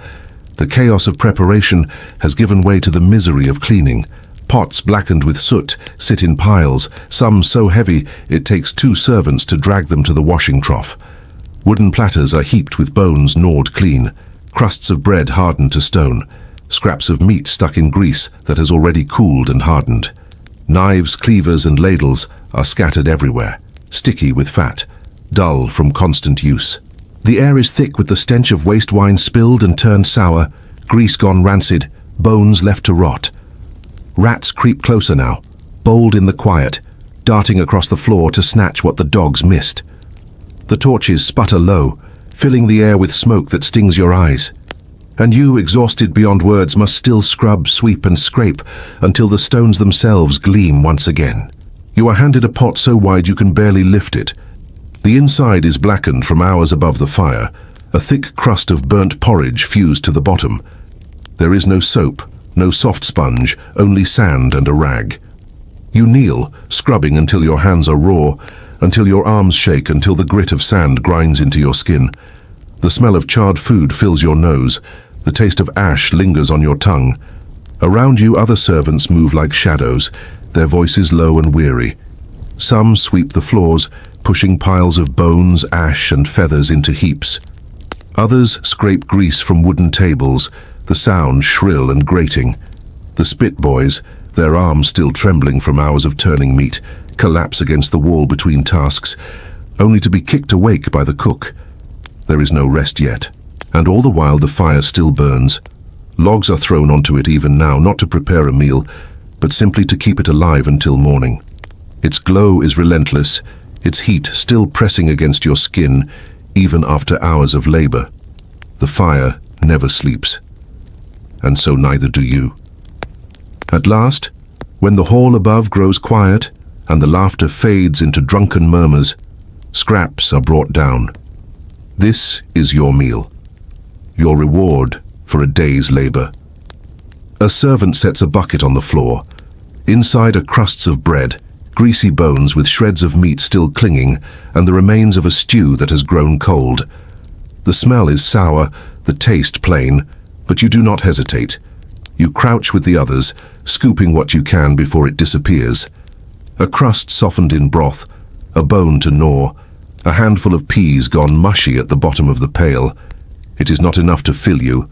The chaos of preparation has given way to the misery of cleaning. Pots blackened with soot sit in piles, some so heavy it takes 2 servants to drag them to the washing trough. Wooden platters are heaped with bones gnawed clean, crusts of bread hardened to stone, scraps of meat stuck in grease that has already cooled and hardened. Knives, cleavers, and ladles are scattered everywhere, sticky with fat, dull from constant use. The air is thick with the stench of waste wine spilled and turned sour, grease gone rancid, bones left to rot. Rats creep closer now, bold in the quiet, darting across the floor to snatch what the dogs missed. The torches sputter low, filling the air with smoke that stings your eyes. And you, exhausted beyond words, must still scrub, sweep, and scrape until the stones themselves gleam once again. You are handed a pot so wide you can barely lift it. The inside is blackened from hours above the fire, a thick crust of burnt porridge fused to the bottom. There is no soap, no soft sponge, only sand and a rag. You kneel, scrubbing until your hands are raw, until your arms shake, until the grit of sand grinds into your skin. The smell of charred food fills your nose, the taste of ash lingers on your tongue. Around you, other servants move like shadows, their voices low and weary. Some sweep the floors, pushing piles of bones, ash, and feathers into heaps. Others scrape grease from wooden tables, the sound shrill and grating. The spit boys, their arms still trembling from hours of turning meat, collapse against the wall between tasks, only to be kicked awake by the cook. There is no rest yet, and all the while the fire still burns. Logs are thrown onto it even now, not to prepare a meal, but simply to keep it alive until morning. Its glow is relentless, its heat still pressing against your skin, even after hours of labor. The fire never sleeps, and so neither do you. At last, when the hall above grows quiet and the laughter fades into drunken murmurs, scraps are brought down. This is your meal, your reward for a day's labor. A servant sets a bucket on the floor. Inside are crusts of bread, greasy bones with shreds of meat still clinging, and the remains of a stew that has grown cold. The smell is sour, the taste plain, but you do not hesitate. You crouch with the others, scooping what you can before it disappears. A crust softened in broth, a bone to gnaw, a handful of peas gone mushy at the bottom of the pail. It is not enough to fill you,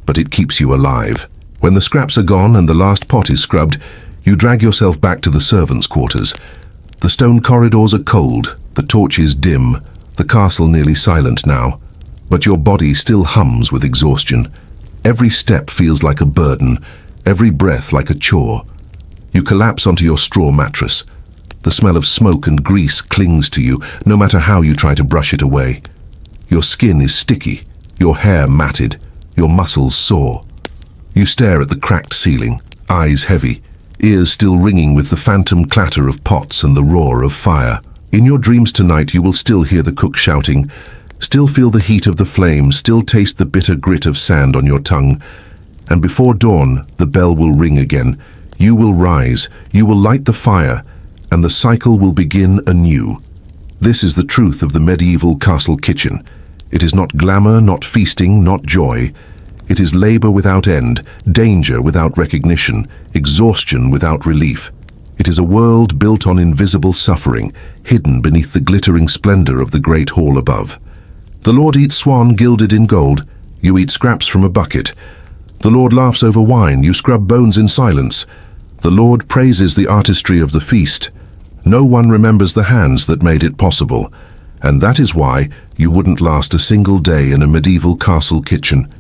but it keeps you alive. When the scraps are gone and the last pot is scrubbed, you drag yourself back to the servants' quarters. The stone corridors are cold, the torches dim, the castle nearly silent now. But your body still hums with exhaustion. Every step feels like a burden, every breath like a chore. You collapse onto your straw mattress. The smell of smoke and grease clings to you, no matter how you try to brush it away. Your skin is sticky, your hair matted, your muscles sore. You stare at the cracked ceiling, eyes heavy, ears still ringing with the phantom clatter of pots and the roar of fire. In your dreams tonight you will still hear the cook shouting, still feel the heat of the flame, still taste the bitter grit of sand on your tongue. And before dawn, the bell will ring again. You will rise, you will light the fire, and the cycle will begin anew. This is the truth of the medieval castle kitchen. It is not glamour, not feasting, not joy. It is labor without end, danger without recognition, exhaustion without relief. It is a world built on invisible suffering, hidden beneath the glittering splendor of the great hall above. The Lord eats swan gilded in gold, you eat scraps from a bucket. The Lord laughs over wine, you scrub bones in silence. The Lord praises the artistry of the feast. No one remembers the hands that made it possible, and that is why you wouldn't last a single day in a medieval castle kitchen.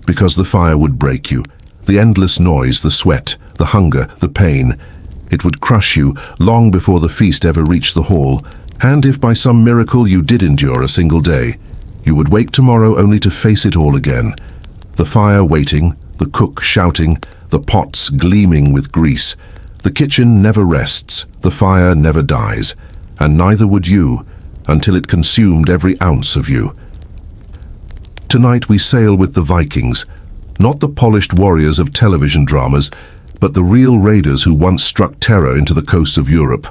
Because the fire would break you, the endless noise, the sweat, the hunger, the pain. It would crush you long before the feast ever reached the hall, and if by some miracle you did endure a single day, you would wake tomorrow only to face it all again. The fire waiting, the cook shouting, the pots gleaming with grease. The kitchen never rests, the fire never dies, and neither would you, until it consumed every ounce of you. Tonight we sail with the Vikings, not the polished warriors of television dramas, but the real raiders who once struck terror into the coasts of Europe.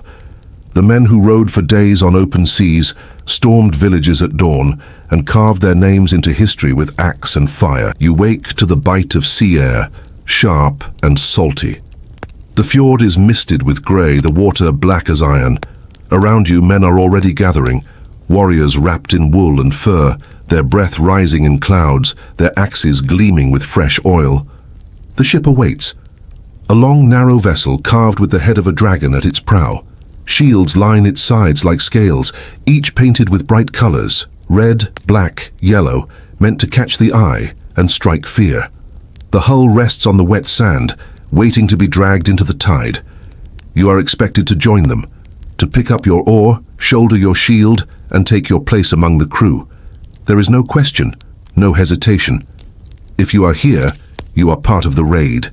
The men who rode for days on open seas, stormed villages at dawn, and carved their names into history with axe and fire. You wake to the bite of sea air, sharp and salty. The fjord is misted with grey, the water black as iron. Around you men are already gathering, warriors wrapped in wool and fur, their breath rising in clouds, their axes gleaming with fresh oil. The ship awaits, a long narrow vessel carved with the head of a dragon at its prow. Shields line its sides like scales, each painted with bright colors, red, black, yellow, meant to catch the eye and strike fear. The hull rests on the wet sand, waiting to be dragged into the tide. You are expected to join them, to pick up your oar, shoulder your shield, and take your place among the crew. There is no question, no hesitation. If you are here, you are part of the raid.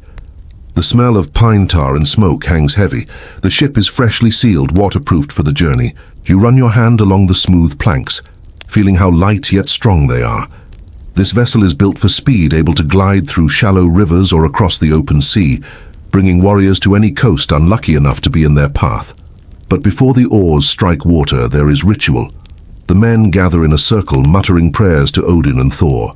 The smell of pine tar and smoke hangs heavy. The ship is freshly sealed, waterproofed for the journey. You run your hand along the smooth planks, feeling how light yet strong they are. This vessel is built for speed, able to glide through shallow rivers or across the open sea, bringing warriors to any coast unlucky enough to be in their path. But before the oars strike water, there is ritual. The men gather in a circle, muttering prayers to Odin and Thor.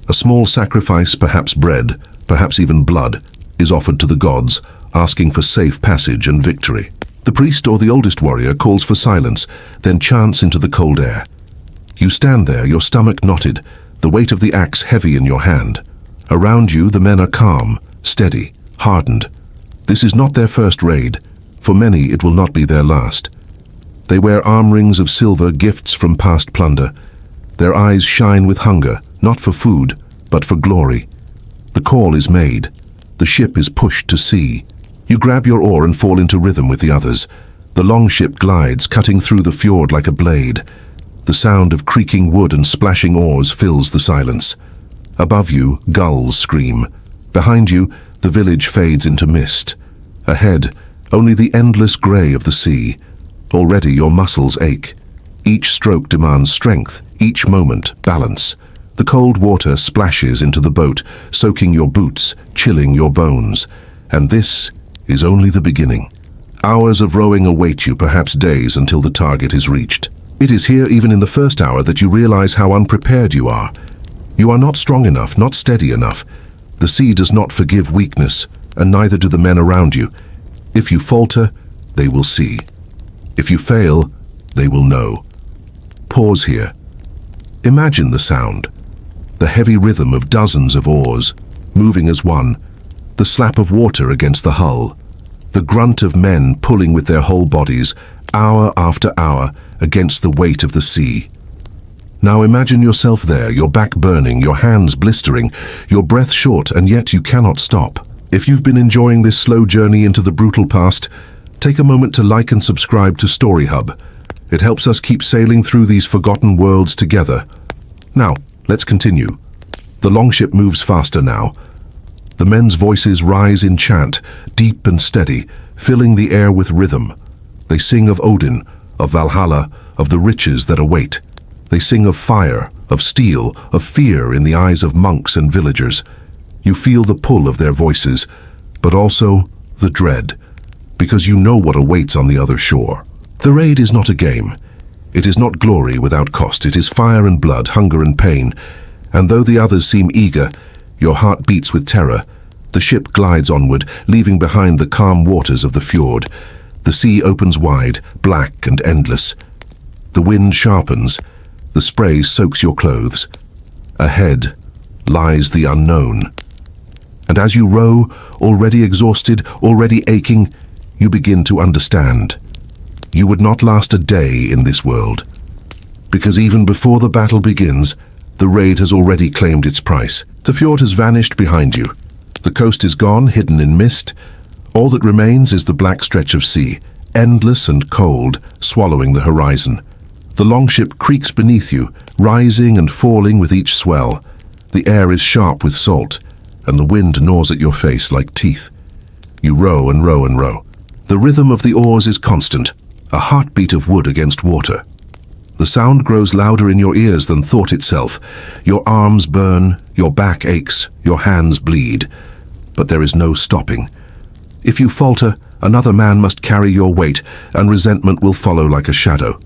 A small sacrifice, perhaps bread, perhaps even blood, is offered to the gods, asking for safe passage and victory. The priest or the oldest warrior calls for silence, then chants into the cold air. You stand there, your stomach knotted, the weight of the axe heavy in your hand. Around you, the men are calm, steady, hardened. This is not their first raid. For many, it will not be their last. They wear arm rings of silver, gifts from past plunder. Their eyes shine with hunger, not for food, but for glory. The call is made. The ship is pushed to sea. You grab your oar and fall into rhythm with the others. The longship glides, cutting through the fjord like a blade. The sound of creaking wood and splashing oars fills the silence. Above you, gulls scream. Behind you, the village fades into mist. Ahead, only the endless grey of the sea. Already your muscles ache. Each stroke demands strength, each moment balance. The cold water splashes into the boat, soaking your boots, chilling your bones. And this is only the beginning. Hours of rowing await you, perhaps days, until the target is reached. It is here, even in the first hour, that you realize how unprepared you are. You are not strong enough, not steady enough. The sea does not forgive weakness, and neither do the men around you. If you falter, they will see. If you fail, they will know. Pause here. Imagine the sound. The heavy rhythm of dozens of oars, moving as one. The slap of water against the hull. The grunt of men pulling with their whole bodies, hour after hour, against the weight of the sea. Now imagine yourself there, your back burning, your hands blistering, your breath short, and yet you cannot stop. If you've been enjoying this slow journey into the brutal past, take a moment to like and subscribe to Story Hub. It helps us keep sailing through these forgotten worlds together. Now, let's continue. The longship moves faster now. The men's voices rise in chant, deep and steady, filling the air with rhythm. They sing of Odin, of Valhalla, of the riches that await. They sing of fire, of steel, of fear in the eyes of monks and villagers. You feel the pull of their voices, but also the dread, because you know what awaits on the other shore. The raid is not a game. It is not glory without cost. It is fire and blood, hunger and pain. And though the others seem eager, your heart beats with terror. The ship glides onward, leaving behind the calm waters of the fjord. The sea opens wide, black and endless. The wind sharpens. The spray soaks your clothes. Ahead lies the unknown. And as you row, already exhausted, already aching, you begin to understand. You would not last a day in this world. Because even before the battle begins, the raid has already claimed its price. The fjord has vanished behind you. The coast is gone, hidden in mist. All that remains is the black stretch of sea, endless and cold, swallowing the horizon. The longship creaks beneath you, rising and falling with each swell. The air is sharp with salt, and the wind gnaws at your face like teeth. You row and row and row. The rhythm of the oars is constant, a heartbeat of wood against water. The sound grows louder in your ears than thought itself. Your arms burn, your back aches, your hands bleed. But there is no stopping. If you falter, another man must carry your weight, and resentment will follow like a shadow.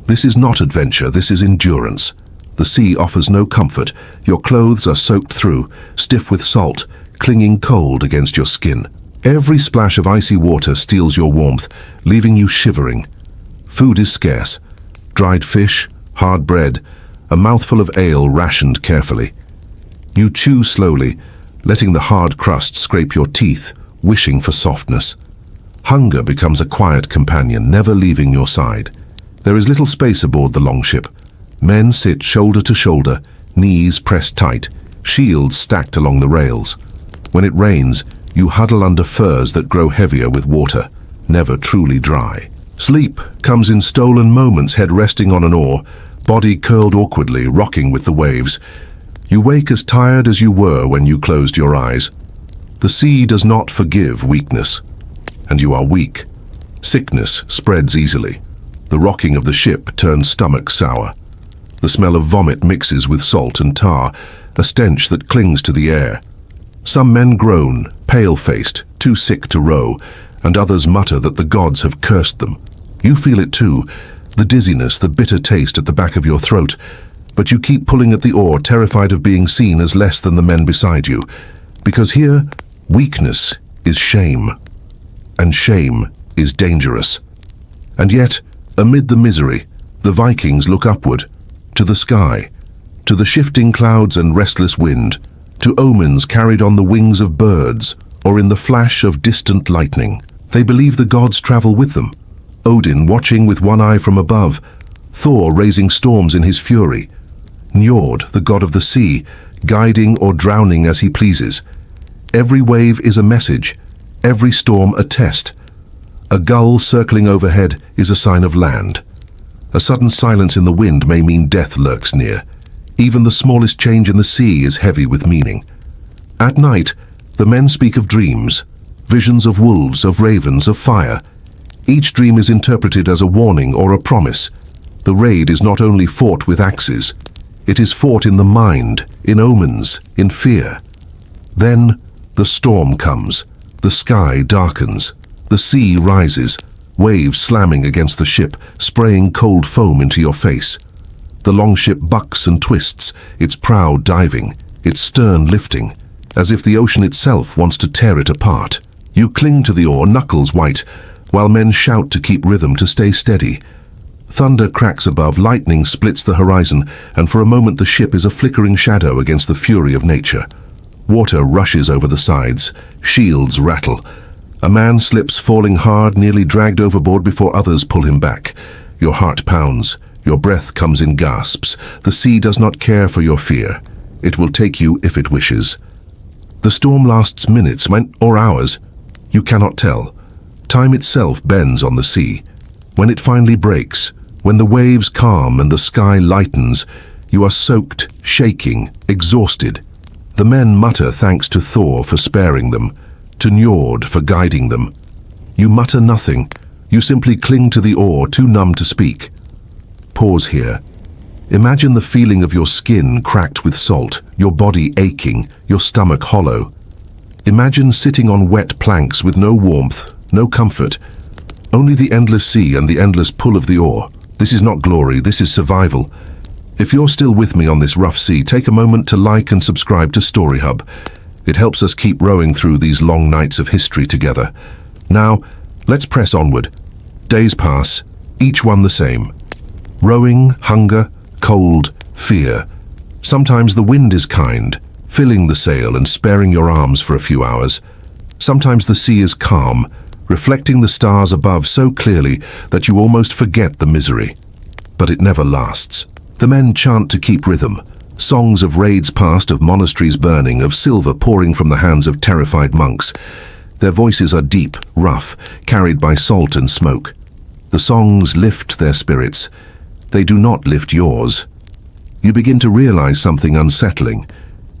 This is not adventure, this is endurance. The sea offers no comfort. Your clothes are soaked through, stiff with salt, clinging cold against your skin. Every splash of icy water steals your warmth, leaving you shivering. Food is scarce. Dried fish, hard bread, a mouthful of ale rationed carefully. You chew slowly, letting the hard crust scrape your teeth, wishing for softness. Hunger becomes a quiet companion, never leaving your side. There is little space aboard the longship. Men sit shoulder to shoulder, knees pressed tight, shields stacked along the rails. When it rains, you huddle under furs that grow heavier with water, never truly dry. Sleep comes in stolen moments, head resting on an oar, body curled awkwardly, rocking with the waves. You wake as tired as you were when you closed your eyes. The sea does not forgive weakness, and you are weak. Sickness spreads easily. The rocking of the ship turns stomach sour. The smell of vomit mixes with salt and tar, a stench that clings to the air. Some men groan, pale-faced, too sick to row, and others mutter that the gods have cursed them. You feel it too, the dizziness, the bitter taste at the back of your throat, but you keep pulling at the oar, terrified of being seen as less than the men beside you. Because here, weakness is shame, and shame is dangerous. And yet, amid the misery, the Vikings look upward, to the sky, to the shifting clouds and restless wind, to omens carried on the wings of birds, or in the flash of distant lightning. They believe the gods travel with them. Odin watching with one eye from above, Thor raising storms in his fury, Njord, the god of the sea, guiding or drowning as he pleases. Every wave is a message, every storm a test. A gull circling overhead is a sign of land. A sudden silence in the wind may mean death lurks near. Even the smallest change in the sea is heavy with meaning. At night, the men speak of dreams, visions of wolves, of ravens, of fire. Each dream is interpreted as a warning or a promise. The raid is not only fought with axes, it is fought in the mind, in omens, in fear. Then the storm comes, the sky darkens, the sea rises, waves slamming against the ship, spraying cold foam into your face. The longship bucks and twists, its prow diving, its stern lifting, as if the ocean itself wants to tear it apart. You cling to the oar, knuckles white, while men shout to keep rhythm, to stay steady. Thunder cracks above, lightning splits the horizon, and for a moment the ship is a flickering shadow against the fury of nature. Water rushes over the sides, shields rattle. A man slips, falling hard, nearly dragged overboard before others pull him back. Your heart pounds, your breath comes in gasps. The sea does not care for your fear. It will take you if it wishes. The storm lasts minutes, or hours. You cannot tell. Time itself bends on the sea. When it finally breaks, when the waves calm and the sky lightens, you are soaked, shaking, exhausted. The men mutter thanks to Thor for sparing them, to Njord for guiding them. You mutter nothing. You simply cling to the oar, too numb to speak. Pause here. Imagine the feeling of your skin cracked with salt, your body aching, your stomach hollow. Imagine sitting on wet planks with no warmth, no comfort, only the endless sea and the endless pull of the oar. This is not glory, this is survival. If you're still with me on this rough sea, take a moment to like and subscribe to Story Hub. It helps us keep rowing through these long nights of history together. Now, let's press onward. Days pass, each one the same. Rowing, hunger, cold, fear. Sometimes the wind is kind, filling the sail and sparing your arms for a few hours. Sometimes the sea is calm, reflecting the stars above so clearly that you almost forget the misery. But it never lasts. The men chant to keep rhythm. Songs of raids past, of monasteries burning, of silver pouring from the hands of terrified monks. Their voices are deep, rough, carried by salt and smoke. The songs lift their spirits. They do not lift yours. You begin to realize something unsettling.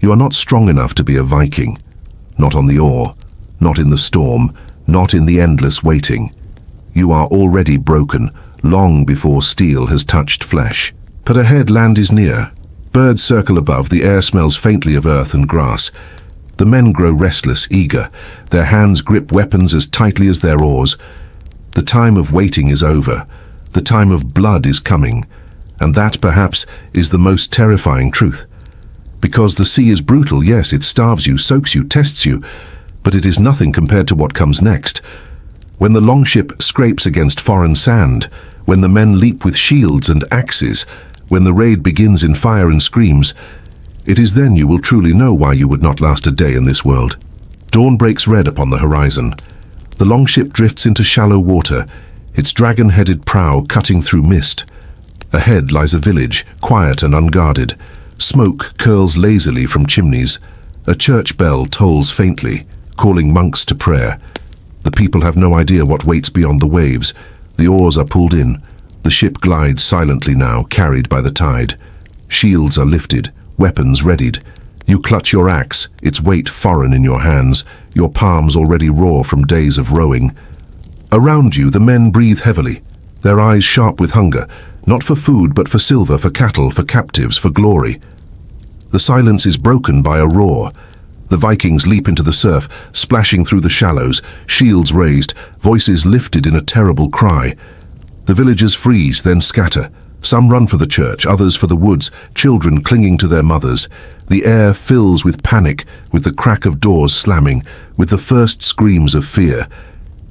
You are not strong enough to be a Viking. Not on the oar, not in the storm, not in the endless waiting. You are already broken, long before steel has touched flesh. But ahead land is near. Birds circle above, the air smells faintly of earth and grass. The men grow restless, eager. Their hands grip weapons as tightly as their oars. The time of waiting is over. The time of blood is coming. And that, perhaps, is the most terrifying truth. Because the sea is brutal, yes, it starves you, soaks you, tests you, but it is nothing compared to what comes next. When the longship scrapes against foreign sand, when the men leap with shields and axes, when the raid begins in fire and screams, it is then you will truly know why you would not last a day in this world. Dawn breaks red upon the horizon. The longship drifts into shallow water, its dragon-headed prow cutting through mist. Ahead lies a village, quiet and unguarded. Smoke curls lazily from chimneys. A church bell tolls faintly, calling monks to prayer. The people have no idea what waits beyond the waves. The oars are pulled in. The ship glides silently now, carried by the tide. Shields are lifted, weapons readied. You clutch your axe, its weight foreign in your hands, your palms already raw from days of rowing. Around you, the men breathe heavily, their eyes sharp with hunger, not for food, but for silver, for cattle, for captives, for glory. The silence is broken by a roar. The Vikings leap into the surf, splashing through the shallows, shields raised, voices lifted in a terrible cry. The villagers freeze, then scatter. Some run for the church, others for the woods, children clinging to their mothers. The air fills with panic, with the crack of doors slamming, with the first screams of fear.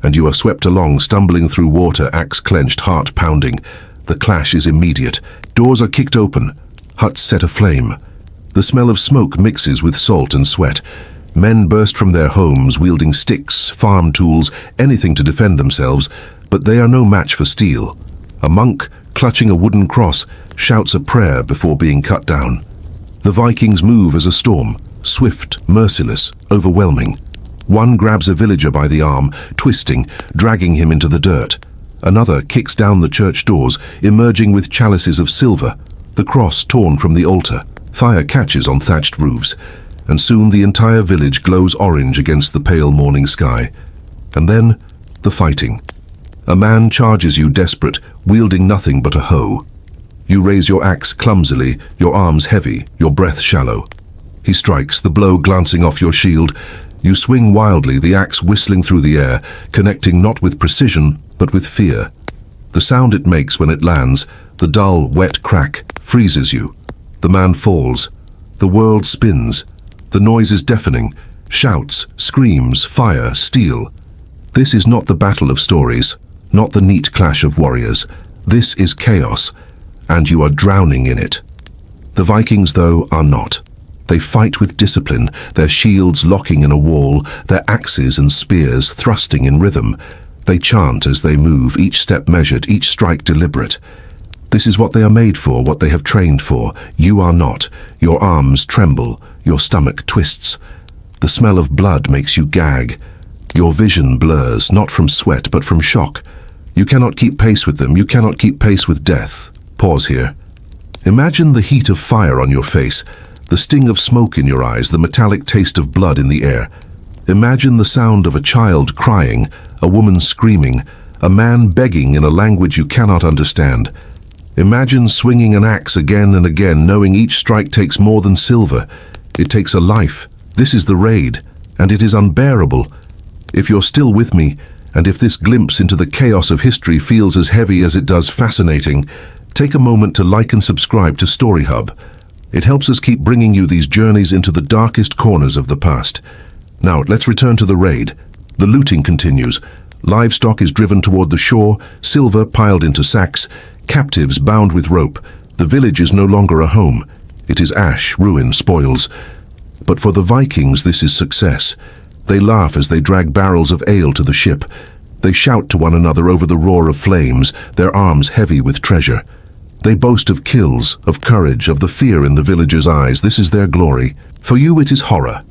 And you are swept along, stumbling through water, axe clenched, heart pounding. The clash is immediate. Doors are kicked open, huts set aflame. The smell of smoke mixes with salt and sweat. Men burst from their homes, wielding sticks, farm tools, anything to defend themselves, but they are no match for steel. A monk, clutching a wooden cross, shouts a prayer before being cut down. The Vikings move as a storm, swift, merciless, overwhelming. One grabs a villager by the arm, twisting, dragging him into the dirt. Another kicks down the church doors, emerging with chalices of silver, the cross torn from the altar. Fire catches on thatched roofs, and soon the entire village glows orange against the pale morning sky. And then, the fighting. A man charges you desperate, wielding nothing but a hoe. You raise your axe clumsily, your arms heavy, your breath shallow. He strikes, the blow glancing off your shield. You swing wildly, the axe whistling through the air, connecting not with precision, but with fear. The sound it makes when it lands, the dull, wet crack, freezes you. The man falls. The world spins. The noise is deafening. Shouts, screams, fire, steel. This is not the battle of stories, not the neat clash of warriors. This is chaos, and you are drowning in it. The Vikings, though, are not. They fight with discipline, their shields locking in a wall, their axes and spears thrusting in rhythm. They chant as they move, each step measured, each strike deliberate. This is what they are made for, what they have trained for. You are not. Your arms tremble, your stomach twists. The smell of blood makes you gag. Your vision blurs, not from sweat, but from shock. You cannot keep pace with them, you cannot keep pace with death. Pause here. Imagine the heat of fire on your face, the sting of smoke in your eyes, the metallic taste of blood in the air. Imagine the sound of a child crying, a woman screaming, a man begging in a language you cannot understand. Imagine swinging an axe again and again, knowing each strike takes more than silver. It takes a life. This is the raid, and it is unbearable. If you're still with me, and if this glimpse into the chaos of history feels as heavy as it does fascinating, take a moment to like and subscribe to Story Hub. It helps us keep bringing you these journeys into the darkest corners of the past. Now, let's return to the raid. The looting continues. Livestock is driven toward the shore, silver piled into sacks, captives bound with rope. The village is no longer a home. It is ash, ruin, spoils. But for the Vikings, this is success. They laugh as they drag barrels of ale to the ship. They shout to one another over the roar of flames, their arms heavy with treasure. They boast of kills, of courage, of the fear in the villagers' eyes. This is their glory. For you it is horror.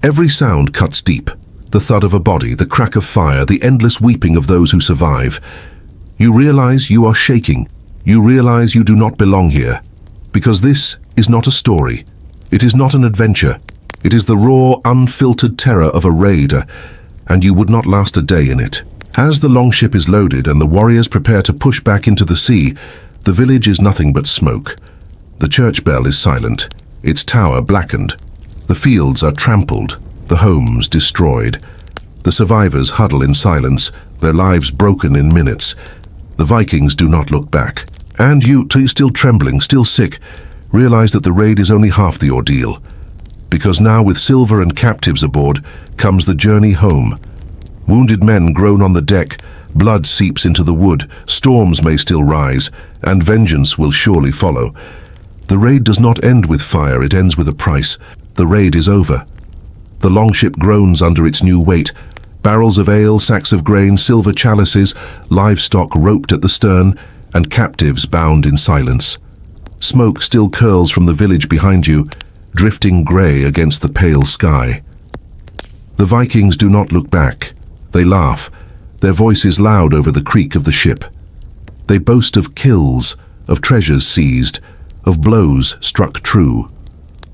Every sound cuts deep. The thud of a body, the crack of fire, the endless weeping of those who survive. You realize you are shaking. You realize you do not belong here. Because this is not a story. It is not an adventure. It is the raw, unfiltered terror of a raider, and you would not last a day in it. As the longship is loaded and the warriors prepare to push back into the sea, the village is nothing but smoke. The church bell is silent, its tower blackened. The fields are trampled, the homes destroyed. The survivors huddle in silence, their lives broken in minutes. The Vikings do not look back. And you, still trembling, still sick, realize that the raid is only half the ordeal. Because now, with silver and captives aboard, comes the journey home. Wounded men groan on the deck, blood seeps into the wood, storms may still rise, and vengeance will surely follow. The raid does not end with fire, it ends with a price. The raid is over. The longship groans under its new weight. Barrels of ale, sacks of grain, silver chalices, livestock roped at the stern, and captives bound in silence. Smoke still curls from the village behind you, drifting grey against the pale sky. The Vikings do not look back. They laugh, their voices loud over the creak of the ship. They boast of kills, of treasures seized, of blows struck true.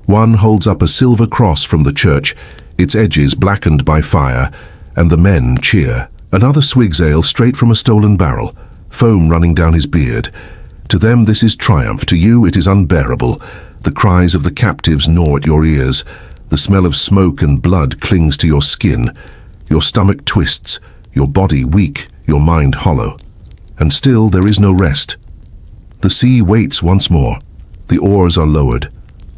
One holds up a silver cross from the church, its edges blackened by fire, and the men cheer. Another swigs ale straight from a stolen barrel, foam running down his beard. To them this is triumph, to you it is unbearable. The cries of the captives gnaw at your ears. The smell of smoke and blood clings to your skin. Your stomach twists, your body weak, your mind hollow. And still there is no rest. The sea waits once more. The oars are lowered.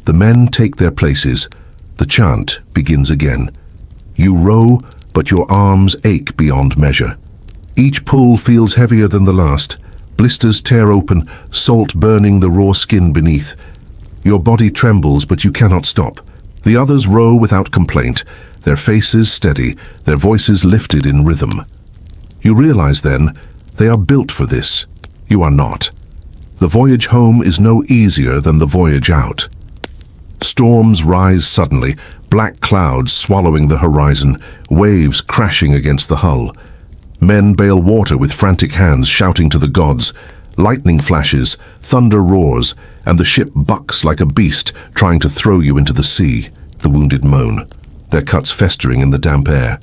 The men take their places. The chant begins again. You row, but your arms ache beyond measure. Each pull feels heavier than the last. Blisters tear open, salt burning the raw skin beneath. Your body trembles, but you cannot stop. The others row without complaint, their faces steady, their voices lifted in rhythm. You realize then, they are built for this. You are not. The voyage home is no easier than the voyage out. Storms rise suddenly, Black clouds swallowing the horizon, waves crashing against the hull. Men bail water with frantic hands, shouting to the gods. Lightning flashes, thunder roars, and the ship bucks like a beast, trying to throw you into the sea. The wounded moan, their cuts festering in the damp air.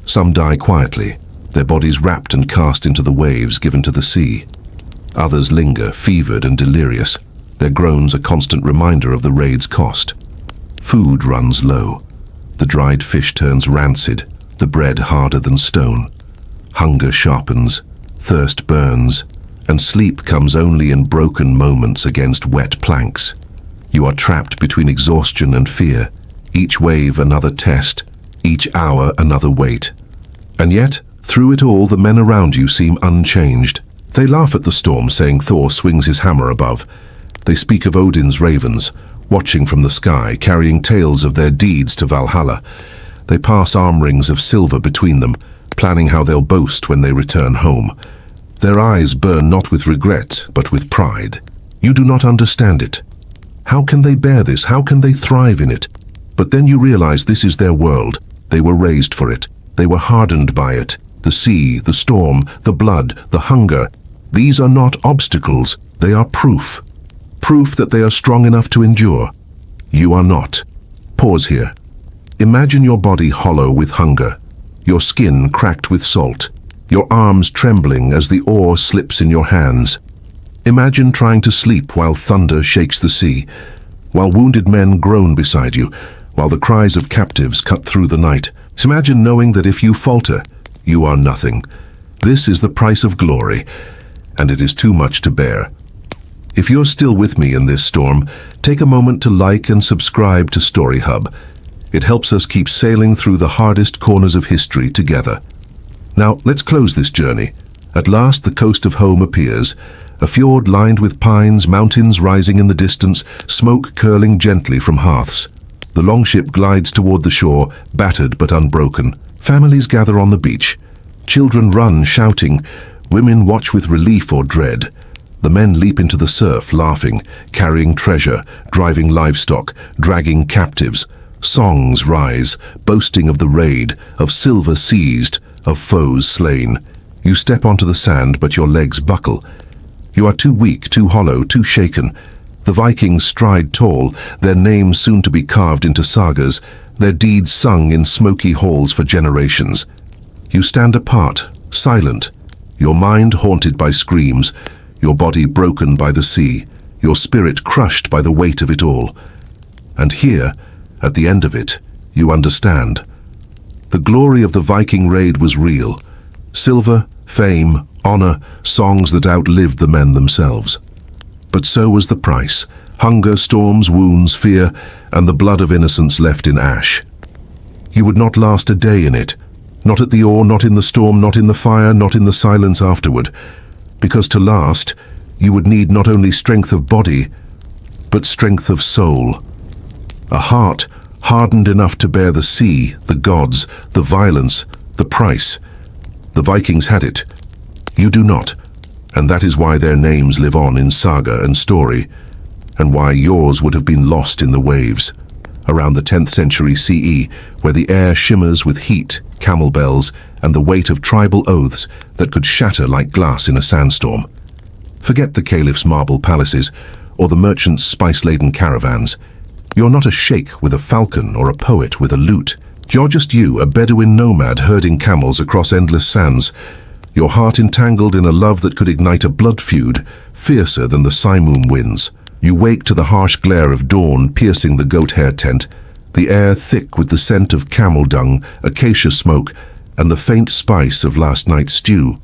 Some die quietly, their bodies wrapped and cast into the waves given to the sea. Others linger, fevered and delirious, their groans a constant reminder of the raid's cost. Food runs low. The dried fish turns rancid, the bread harder than stone. Hunger sharpens, thirst burns, and sleep comes only in broken moments against wet planks. You are trapped between exhaustion and fear, each wave another test, each hour another weight. And yet, through it all, the men around you seem unchanged. They laugh at the storm, saying Thor swings his hammer above. They speak of Odin's ravens, watching from the sky, carrying tales of their deeds to Valhalla. They pass arm rings of silver between them, planning how they'll boast when they return home. Their eyes burn not with regret, but with pride. You do not understand it. How can they bear this? How can they thrive in it? But then you realize this is their world. They were raised for it. They were hardened by it. The sea, the storm, the blood, the hunger. These are not obstacles. They are proof. Proof that they are strong enough to endure. You are not. Pause here. Imagine your body hollow with hunger, your skin cracked with salt, your arms trembling as the oar slips in your hands. Imagine trying to sleep while thunder shakes the sea, while wounded men groan beside you, while the cries of captives cut through the night. Imagine knowing that if you falter, you are nothing. This is the price of glory, and it is too much to bear. If you're still with me in this storm, take a moment to like and subscribe to Story Hub. It helps us keep sailing through the hardest corners of history together. Now, let's close this journey. At last, the coast of home appears, a fjord lined with pines, mountains rising in the distance, smoke curling gently from hearths. The longship glides toward the shore, battered but unbroken. Families gather on the beach. Children run, shouting. Women watch with relief or dread. The men leap into the surf, laughing, carrying treasure, driving livestock, dragging captives. Songs rise, boasting of the raid, of silver seized, of foes slain. You step onto the sand, but your legs buckle. You are too weak, too hollow, too shaken. The Vikings stride tall, their names soon to be carved into sagas, their deeds sung in smoky halls for generations. You stand apart, silent, your mind haunted by screams, your body broken by the sea, your spirit crushed by the weight of it all. And here, at the end of it, you understand. The glory of the Viking raid was real. Silver, fame, honor, songs that outlived the men themselves. But so was the price. Hunger, storms, wounds, fear, and the blood of innocents left in ash. You would not last a day in it. Not at the oar, not in the storm, not in the fire, not in the silence afterward. Because to last, you would need not only strength of body, but strength of soul. A heart hardened enough to bear the sea, the gods, the violence, the price. The Vikings had it. You do not, and that is why their names live on in saga and story, and why yours would have been lost in the waves. Around the 10th century CE, where the air shimmers with heat, camel bells, and the weight of tribal oaths that could shatter like glass in a sandstorm. Forget the caliph's marble palaces, or the merchants' spice-laden caravans. You're not a sheikh with a falcon or a poet with a lute. You're just you, a Bedouin nomad herding camels across endless sands, your heart entangled in a love that could ignite a blood feud, fiercer than the Simoom winds. You wake to the harsh glare of dawn piercing the goat-hair tent, the air thick with the scent of camel dung, acacia smoke, and the faint spice of last night's stew.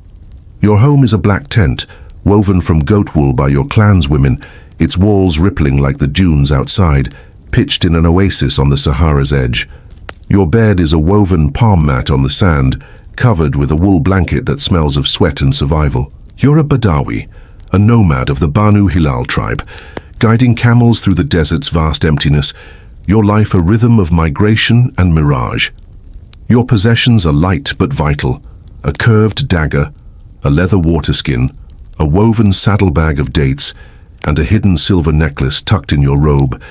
Your home is a black tent, woven from goat wool by your clanswomen, its walls rippling like the dunes outside, pitched in an oasis on the Sahara's edge. Your bed is a woven palm mat on the sand, covered with a wool blanket that smells of sweat and survival. You're a Badawi, a nomad of the Banu Hilal tribe, guiding camels through the desert's vast emptiness, your life a rhythm of migration and mirage. Your possessions are light but vital, a curved dagger, a leather waterskin, a woven saddlebag of dates, and a hidden silver necklace tucked in your robe,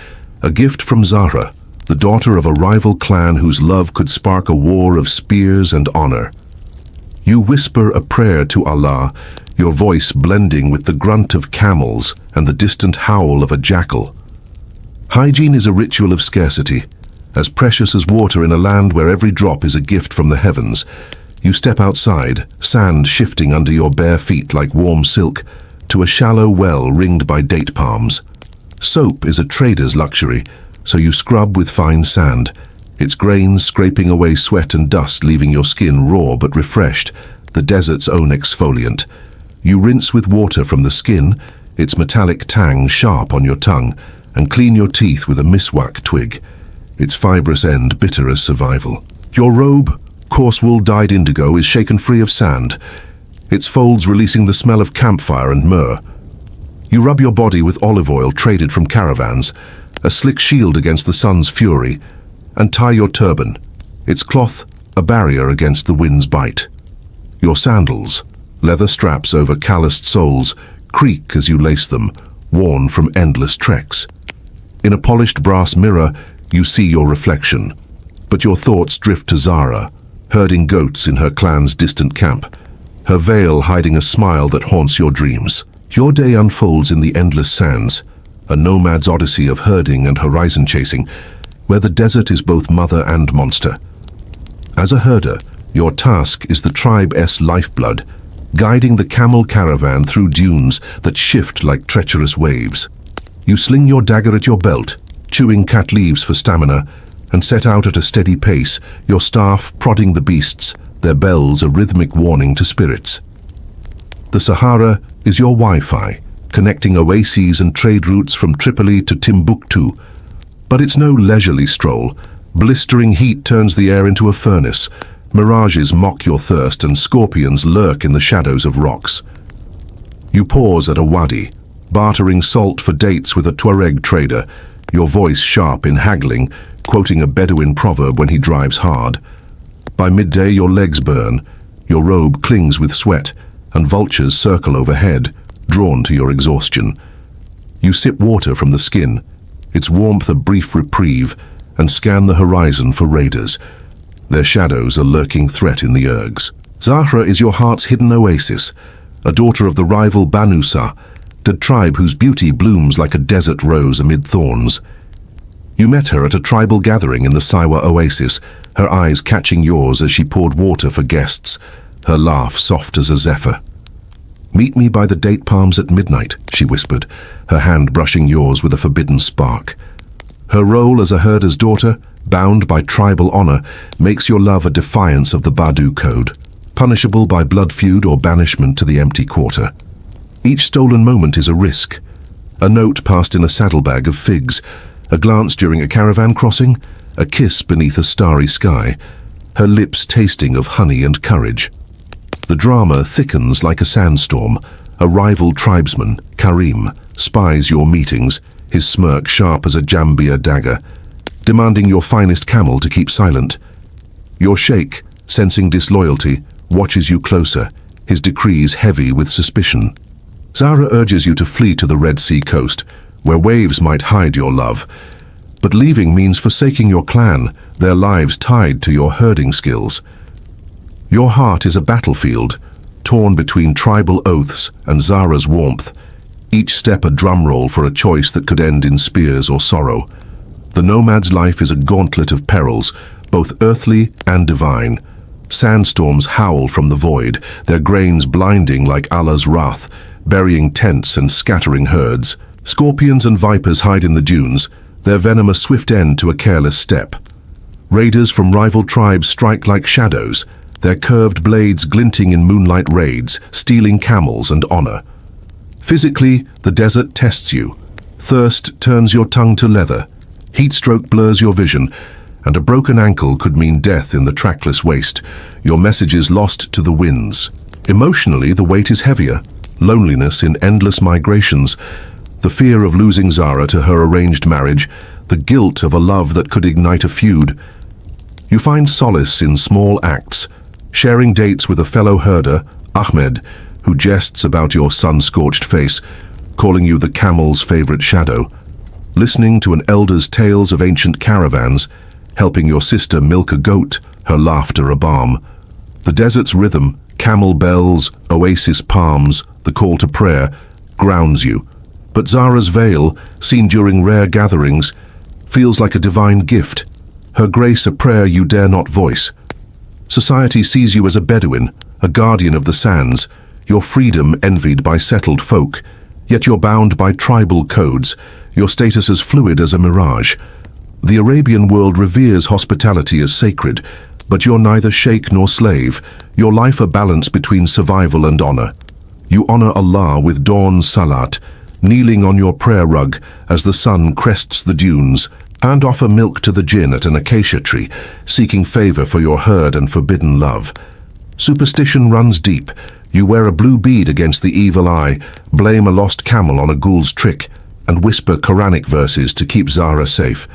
a gift from Zahra, the daughter of a rival clan whose love could spark a war of spears and honor. You whisper a prayer to Allah, your voice blending with the grunt of camels and the distant howl of a jackal. Hygiene is a ritual of scarcity, as precious as water in a land where every drop is a gift from the heavens. You step outside, sand shifting under your bare feet like warm silk, to a shallow well ringed by date palms. Soap is a trader's luxury, so you scrub with fine sand, its grains scraping away sweat and dust, leaving your skin raw but refreshed, the desert's own exfoliant. You rinse with water from the skin, its metallic tang sharp on your tongue, and clean your teeth with a miswak twig, its fibrous end bitter as survival. Your robe, coarse wool dyed indigo, is shaken free of sand, its folds releasing the smell of campfire and myrrh. You rub your body with olive oil traded from caravans, a slick shield against the sun's fury, and tie your turban, its cloth a barrier against the wind's bite. Your sandals, leather straps over calloused soles, creak as you lace them, worn from endless treks. In a polished brass mirror, you see your reflection, but your thoughts drift to Zara, herding goats in her clan's distant camp, her veil hiding a smile that haunts your dreams. Your day unfolds in the endless sands, a nomad's odyssey of herding and horizon chasing, where the desert is both mother and monster. As a herder, your task is the tribe's lifeblood, guiding the camel caravan through dunes that shift like treacherous waves. You sling your dagger at your belt, chewing cat leaves for stamina, and set out at a steady pace, your staff prodding the beasts, their bells a rhythmic warning to spirits. The Sahara is your Wi-Fi, connecting oases and trade routes from Tripoli to Timbuktu. But it's no leisurely stroll. Blistering heat turns the air into a furnace. Mirages mock your thirst and scorpions lurk in the shadows of rocks. You pause at a wadi, bartering salt for dates with a Tuareg trader, your voice sharp in haggling, quoting a Bedouin proverb when he drives hard. By midday your legs burn, your robe clings with sweat, and vultures circle overhead, drawn to your exhaustion. You sip water from the skin, its warmth a brief reprieve, and scan the horizon for raiders, their shadows a lurking threat in the ergs. Zahra is your heart's hidden oasis, a daughter of the rival Banusa, the tribe whose beauty blooms like a desert rose amid thorns. You met her at a tribal gathering in the Siwa oasis, her eyes catching yours as she poured water for guests, her laugh soft as a zephyr. "Meet me by the date palms at midnight," she whispered, her hand brushing yours with a forbidden spark. Her role as a herder's daughter, bound by tribal honor, makes your love a defiance of the Badu code, punishable by blood feud or banishment to the empty quarter. Each stolen moment is a risk. A note passed in a saddlebag of figs, a glance during a caravan crossing, a kiss beneath a starry sky, her lips tasting of honey and courage. The drama thickens like a sandstorm. A rival tribesman, Karim, spies your meetings, his smirk sharp as a Jambia dagger, demanding your finest camel to keep silent. Your sheikh, sensing disloyalty, watches you closer, his decrees heavy with suspicion. Zahra urges you to flee to the Red Sea coast, where waves might hide your love. But leaving means forsaking your clan, their lives tied to your herding skills. Your heart is a battlefield, torn between tribal oaths and Zahra's warmth, each step a drumroll for a choice that could end in spears or sorrow. The nomad's life is a gauntlet of perils, both earthly and divine. Sandstorms howl from the void, their grains blinding like Allah's wrath, burying tents and scattering herds. Scorpions and vipers hide in the dunes, their venom a swift end to a careless step. Raiders from rival tribes strike like shadows, their curved blades glinting in moonlight raids, stealing camels and honor. Physically, the desert tests you. Thirst turns your tongue to leather, heatstroke blurs your vision, and a broken ankle could mean death in the trackless waste, your messages lost to the winds. Emotionally, the weight is heavier, loneliness in endless migrations, the fear of losing Zahra to her arranged marriage, the guilt of a love that could ignite a feud. You find solace in small acts, sharing dates with a fellow herder, Ahmed, who jests about your sun-scorched face, calling you the camel's favorite shadow. listening to an elder's tales of ancient caravans, helping your sister milk a goat, her laughter a balm. The desert's rhythm, camel bells, oasis palms, the call to prayer, grounds you. But Zara's veil, seen during rare gatherings, feels like a divine gift, her grace a prayer you dare not voice. Society sees you as a Bedouin, a guardian of the sands, your freedom envied by settled folk, yet you're bound by tribal codes, your status as fluid as a mirage. The Arabian world reveres hospitality as sacred, but you're neither sheikh nor slave, your life a balance between survival and honor. You honor Allah with dawn salat, kneeling on your prayer rug as the sun crests the dunes, and offer milk to the jinn at an acacia tree, seeking favor for your herd and forbidden love. Superstition runs deep. You wear a blue bead against the evil eye, blame a lost camel on a ghoul's trick, and whisper Quranic verses to keep Zara safe.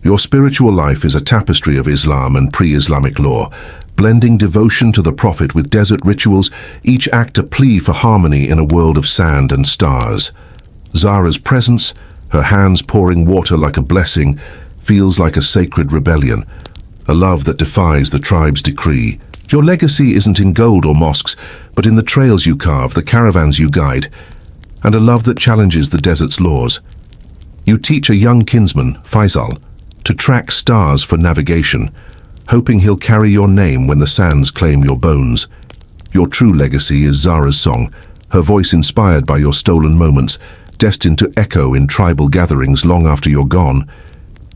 Your spiritual life is a tapestry of Islam and pre-Islamic law, blending devotion to the Prophet with desert rituals, each act a plea for harmony in a world of sand and stars. Zara's presence, her hands pouring water like a blessing, feels like a sacred rebellion, a love that defies the tribe's decree. Your legacy isn't in gold or mosques, but in the trails you carve, the caravans you guide, and a love that challenges the desert's laws. You teach a young kinsman, Faisal, to track stars for navigation, hoping he'll carry your name when the sands claim your bones. Your true legacy is Zara's song, her voice inspired by your stolen moments, destined to echo in tribal gatherings long after you're gone.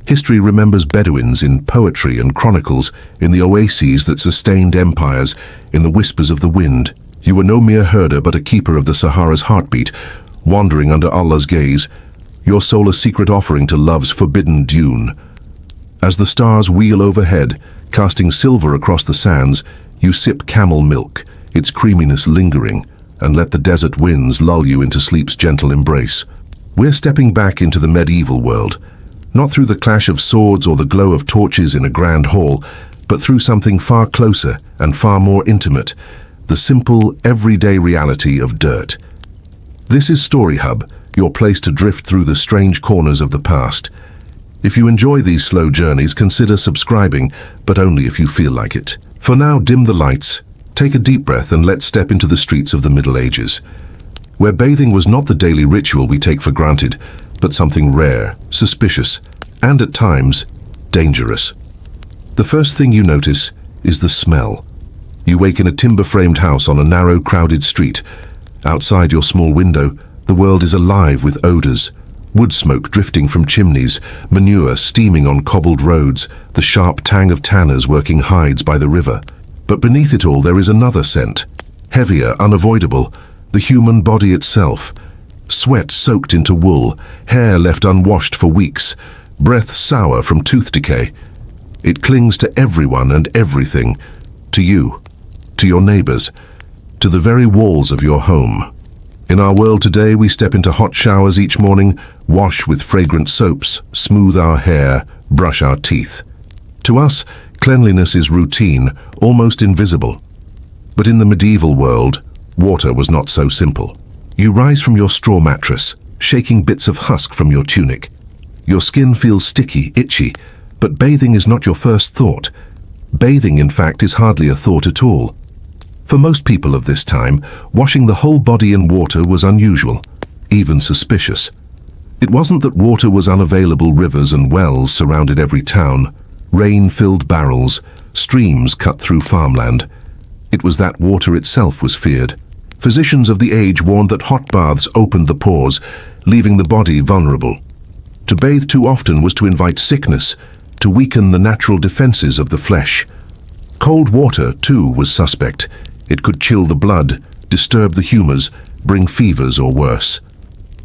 History remembers Bedouins in poetry and chronicles, in the oases that sustained empires, in the whispers of the wind. You were no mere herder but a keeper of the Sahara's heartbeat, wandering under Allah's gaze, your soul a secret offering to love's forbidden dune. As the stars wheel overhead, casting silver across the sands, you sip camel milk, its creaminess lingering, and let the desert winds lull you into sleep's gentle embrace. We're stepping back into the medieval world, not through the clash of swords or the glow of torches in a grand hall, but through something far closer and far more intimate, the simple, everyday reality of dirt. This is Story Hub, your place to drift through the strange corners of the past. If you enjoy these slow journeys, consider subscribing, but only if you feel like it. For now, dim the lights, take a deep breath, and let's step into the streets of the Middle Ages, where bathing was not the daily ritual we take for granted, but something rare, suspicious, and at times, dangerous. The first thing you notice is the smell. You wake in a timber-framed house on a narrow, crowded street. Outside your small window, the world is alive with odors. Wood smoke drifting from chimneys, manure steaming on cobbled roads, the sharp tang of tanners working hides by the river. But beneath it all there is another scent, heavier, unavoidable, the human body itself. Sweat soaked into wool, hair left unwashed for weeks, breath sour from tooth decay. It clings to everyone and everything, to you, to your neighbors, to the very walls of your home. In our world today, we step into hot showers each morning, wash with fragrant soaps, smooth our hair, brush our teeth. To us, cleanliness is routine, almost invisible. But in the medieval world, water was not so simple. You rise from your straw mattress, shaking bits of husk from your tunic. Your skin feels sticky, itchy, but bathing is not your first thought. Bathing, in fact, is hardly a thought at all. For most people of this time, washing the whole body in water was unusual, even suspicious. It wasn't that water was unavailable. Rivers and wells surrounded every town, rain-filled barrels, streams cut through farmland. It was that water itself was feared. Physicians of the age warned that hot baths opened the pores, leaving the body vulnerable. To bathe too often was to invite sickness, to weaken the natural defenses of the flesh. Cold water, too, was suspect. It could chill the blood, disturb the humors, bring fevers or worse.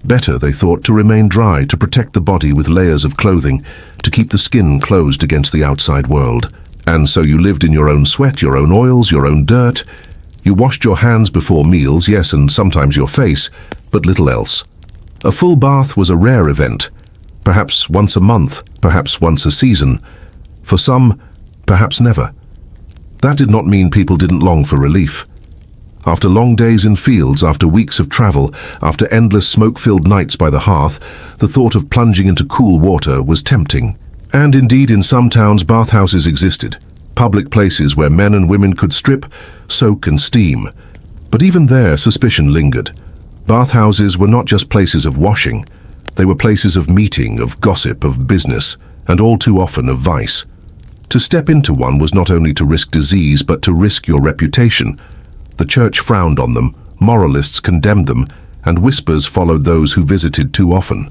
Better, they thought, to remain dry, to protect the body with layers of clothing, to keep the skin closed against the outside world. And so you lived in your own sweat, your own oils, your own dirt. You washed your hands before meals, yes, and sometimes your face, but little else. A full bath was a rare event, perhaps once a month, perhaps once a season. For some, perhaps never. That did not mean people didn't long for relief. After long days in fields, after weeks of travel, after endless smoke-filled nights by the hearth, the thought of plunging into cool water was tempting. And indeed, in some towns, bathhouses existed, public places where men and women could strip, soak and steam. But even there, suspicion lingered. Bathhouses were not just places of washing. They were places of meeting, of gossip, of business, and all too often of vice. To step into one was not only to risk disease, but to risk your reputation. The church frowned on them, moralists condemned them, and whispers followed those who visited too often.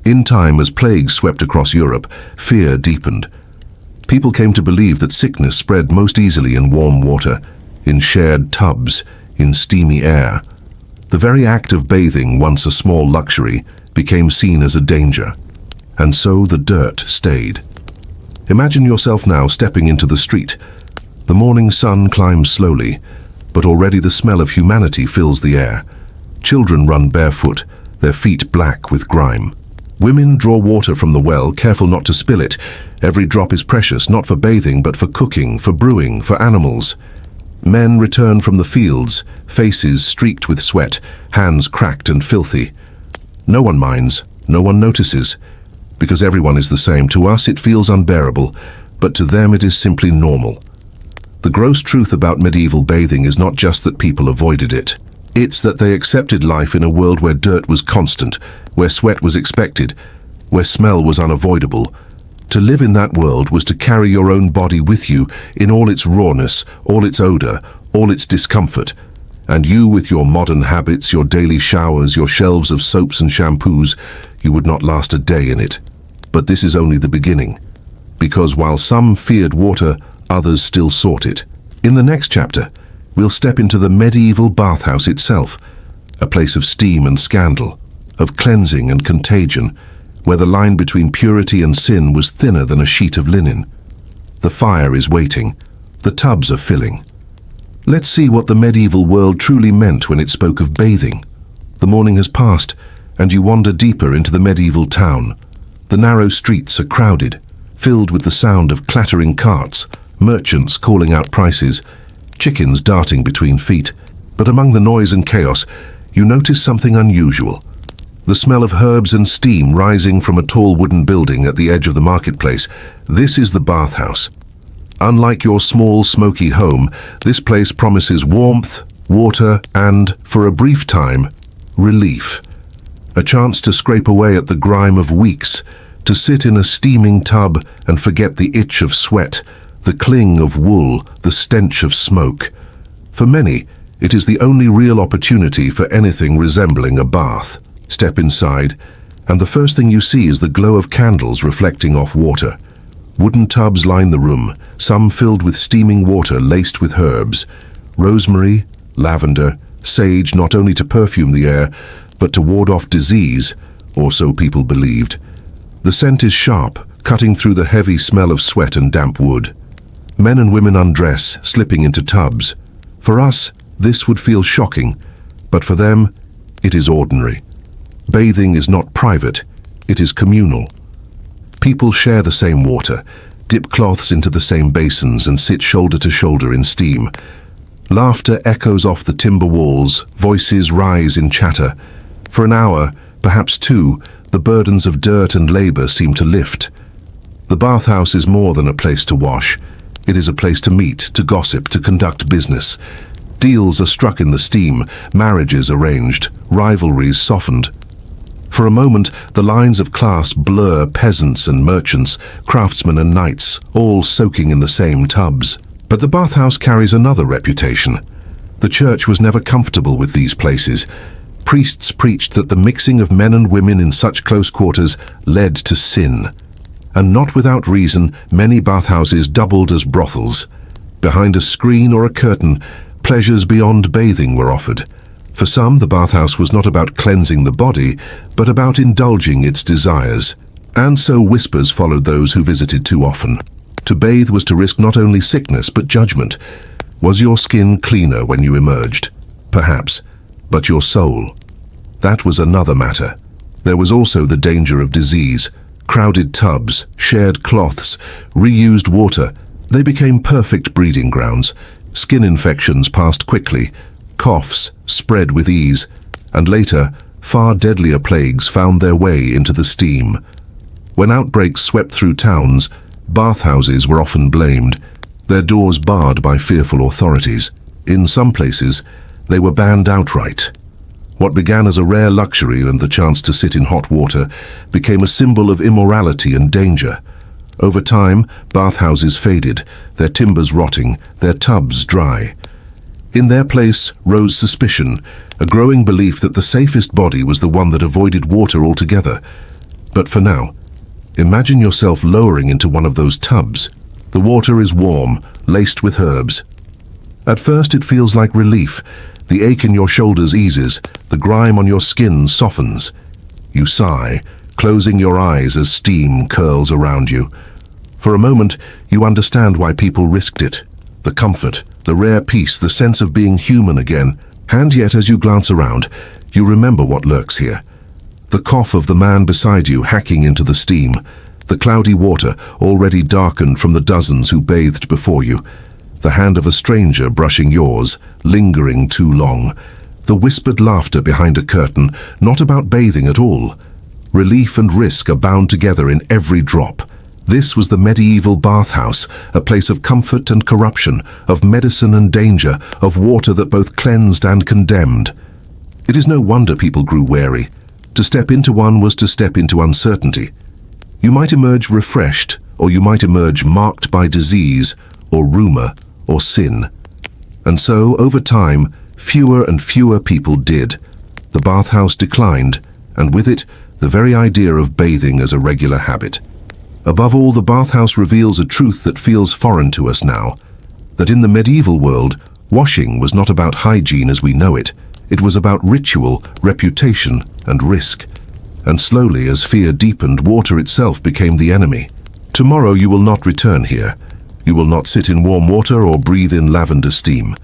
In time, as plagues swept across Europe, fear deepened. People came to believe that sickness spread most easily in warm water, in shared tubs, in steamy air. The very act of bathing, once a small luxury, became seen as a danger. And so the dirt stayed. Imagine yourself now stepping into the street. The morning sun climbs slowly, but already the smell of humanity fills the air. Children run barefoot, their feet black with grime. Women draw water from the well, careful not to spill it. Every drop is precious, not for bathing, but for cooking, for brewing, for animals. Men return from the fields, faces streaked with sweat, hands cracked and filthy. No one minds, no one notices, because everyone is the same. To us it feels unbearable, but to them it is simply normal. The gross truth about medieval bathing is not just that people avoided it. It's that they accepted life in a world where dirt was constant, where sweat was expected, where smell was unavoidable. To live in that world was to carry your own body with you in all its rawness, all its odor, all its discomfort. And you, with your modern habits, your daily showers, your shelves of soaps and shampoos, you would not last a day in it. But this is only the beginning. Because while some feared water, others still sought it. In the next chapter, we'll step into the medieval bathhouse itself, a place of steam and scandal, of cleansing and contagion, where the line between purity and sin was thinner than a sheet of linen. The fire is waiting. The tubs are filling. Let's see what the medieval world truly meant when it spoke of bathing. The morning has passed, and you wander deeper into the medieval town. The narrow streets are crowded, filled with the sound of clattering carts, merchants calling out prices, chickens darting between feet. But among the noise and chaos, you notice something unusual. The smell of herbs and steam rising from a tall wooden building at the edge of the marketplace. This is the bathhouse. Unlike your small, smoky home, this place promises warmth, water, and, for a brief time, relief. A chance to scrape away at the grime of weeks, to sit in a steaming tub and forget the itch of sweat, the cling of wool, the stench of smoke. For many, it is the only real opportunity for anything resembling a bath. Step inside, and the first thing you see is the glow of candles reflecting off water. Wooden tubs line the room, some filled with steaming water laced with herbs. Rosemary, lavender, sage, not only to perfume the air, but to ward off disease, or so people believed. The scent is sharp, cutting through the heavy smell of sweat and damp wood. Men and women undress, slipping into tubs. For us, this would feel shocking, but for them, it is ordinary. Bathing is not private, it is communal. People share the same water, dip cloths into the same basins, and sit shoulder to shoulder in steam. Laughter echoes off the timber walls, voices rise in chatter. For an hour, perhaps two, the burdens of dirt and labor seem to lift. The bathhouse is more than a place to wash. It is a place to meet, to gossip, to conduct business. Deals are struck in the steam, marriages arranged, rivalries softened. For a moment, the lines of class blur, peasants and merchants, craftsmen and knights, all soaking in the same tubs. But the bathhouse carries another reputation. The church was never comfortable with these places. Priests preached that the mixing of men and women in such close quarters led to sin. And not without reason, many bathhouses doubled as brothels. Behind a screen or a curtain, pleasures beyond bathing were offered. For some, the bathhouse was not about cleansing the body, but about indulging its desires. And so whispers followed those who visited too often. To bathe was to risk not only sickness, but judgment. Was your skin cleaner when you emerged? Perhaps. But your soul? That was another matter. There was also the danger of disease. Crowded tubs, shared cloths, reused water. They became perfect breeding grounds. Skin infections passed quickly. Coughs spread with ease, and later, far deadlier plagues found their way into the steam. When outbreaks swept through towns, bathhouses were often blamed, their doors barred by fearful authorities. In some places, they were banned outright. What began as a rare luxury and the chance to sit in hot water became a symbol of immorality and danger. Over time, bathhouses faded, their timbers rotting, their tubs dry. In their place rose suspicion, a growing belief that the safest body was the one that avoided water altogether. But for now, imagine yourself lowering into one of those tubs. The water is warm, laced with herbs. At first it feels like relief. The ache in your shoulders eases, the grime on your skin softens. You sigh, closing your eyes as steam curls around you. For a moment, you understand why people risked it. The comfort, the rare peace, the sense of being human again. And yet, as you glance around, you remember what lurks here. The cough of the man beside you hacking into the steam, the cloudy water already darkened from the dozens who bathed before you, the hand of a stranger brushing yours, lingering too long, the whispered laughter behind a curtain, not about bathing at all. Relief and risk are bound together in every drop. This was the medieval bathhouse, a place of comfort and corruption, of medicine and danger, of water that both cleansed and condemned. It is no wonder people grew wary. To step into one was to step into uncertainty. You might emerge refreshed, or you might emerge marked by disease, or rumor, or sin. And so, over time, fewer and fewer people did. The bathhouse declined, and with it, the very idea of bathing as a regular habit. Above all, the bathhouse reveals a truth that feels foreign to us now, that in the medieval world, washing was not about hygiene as we know it. It was about ritual, reputation, and risk. And slowly, as fear deepened, water itself became the enemy. Tomorrow you will not return here. You will not sit in warm water or breathe in lavender steam.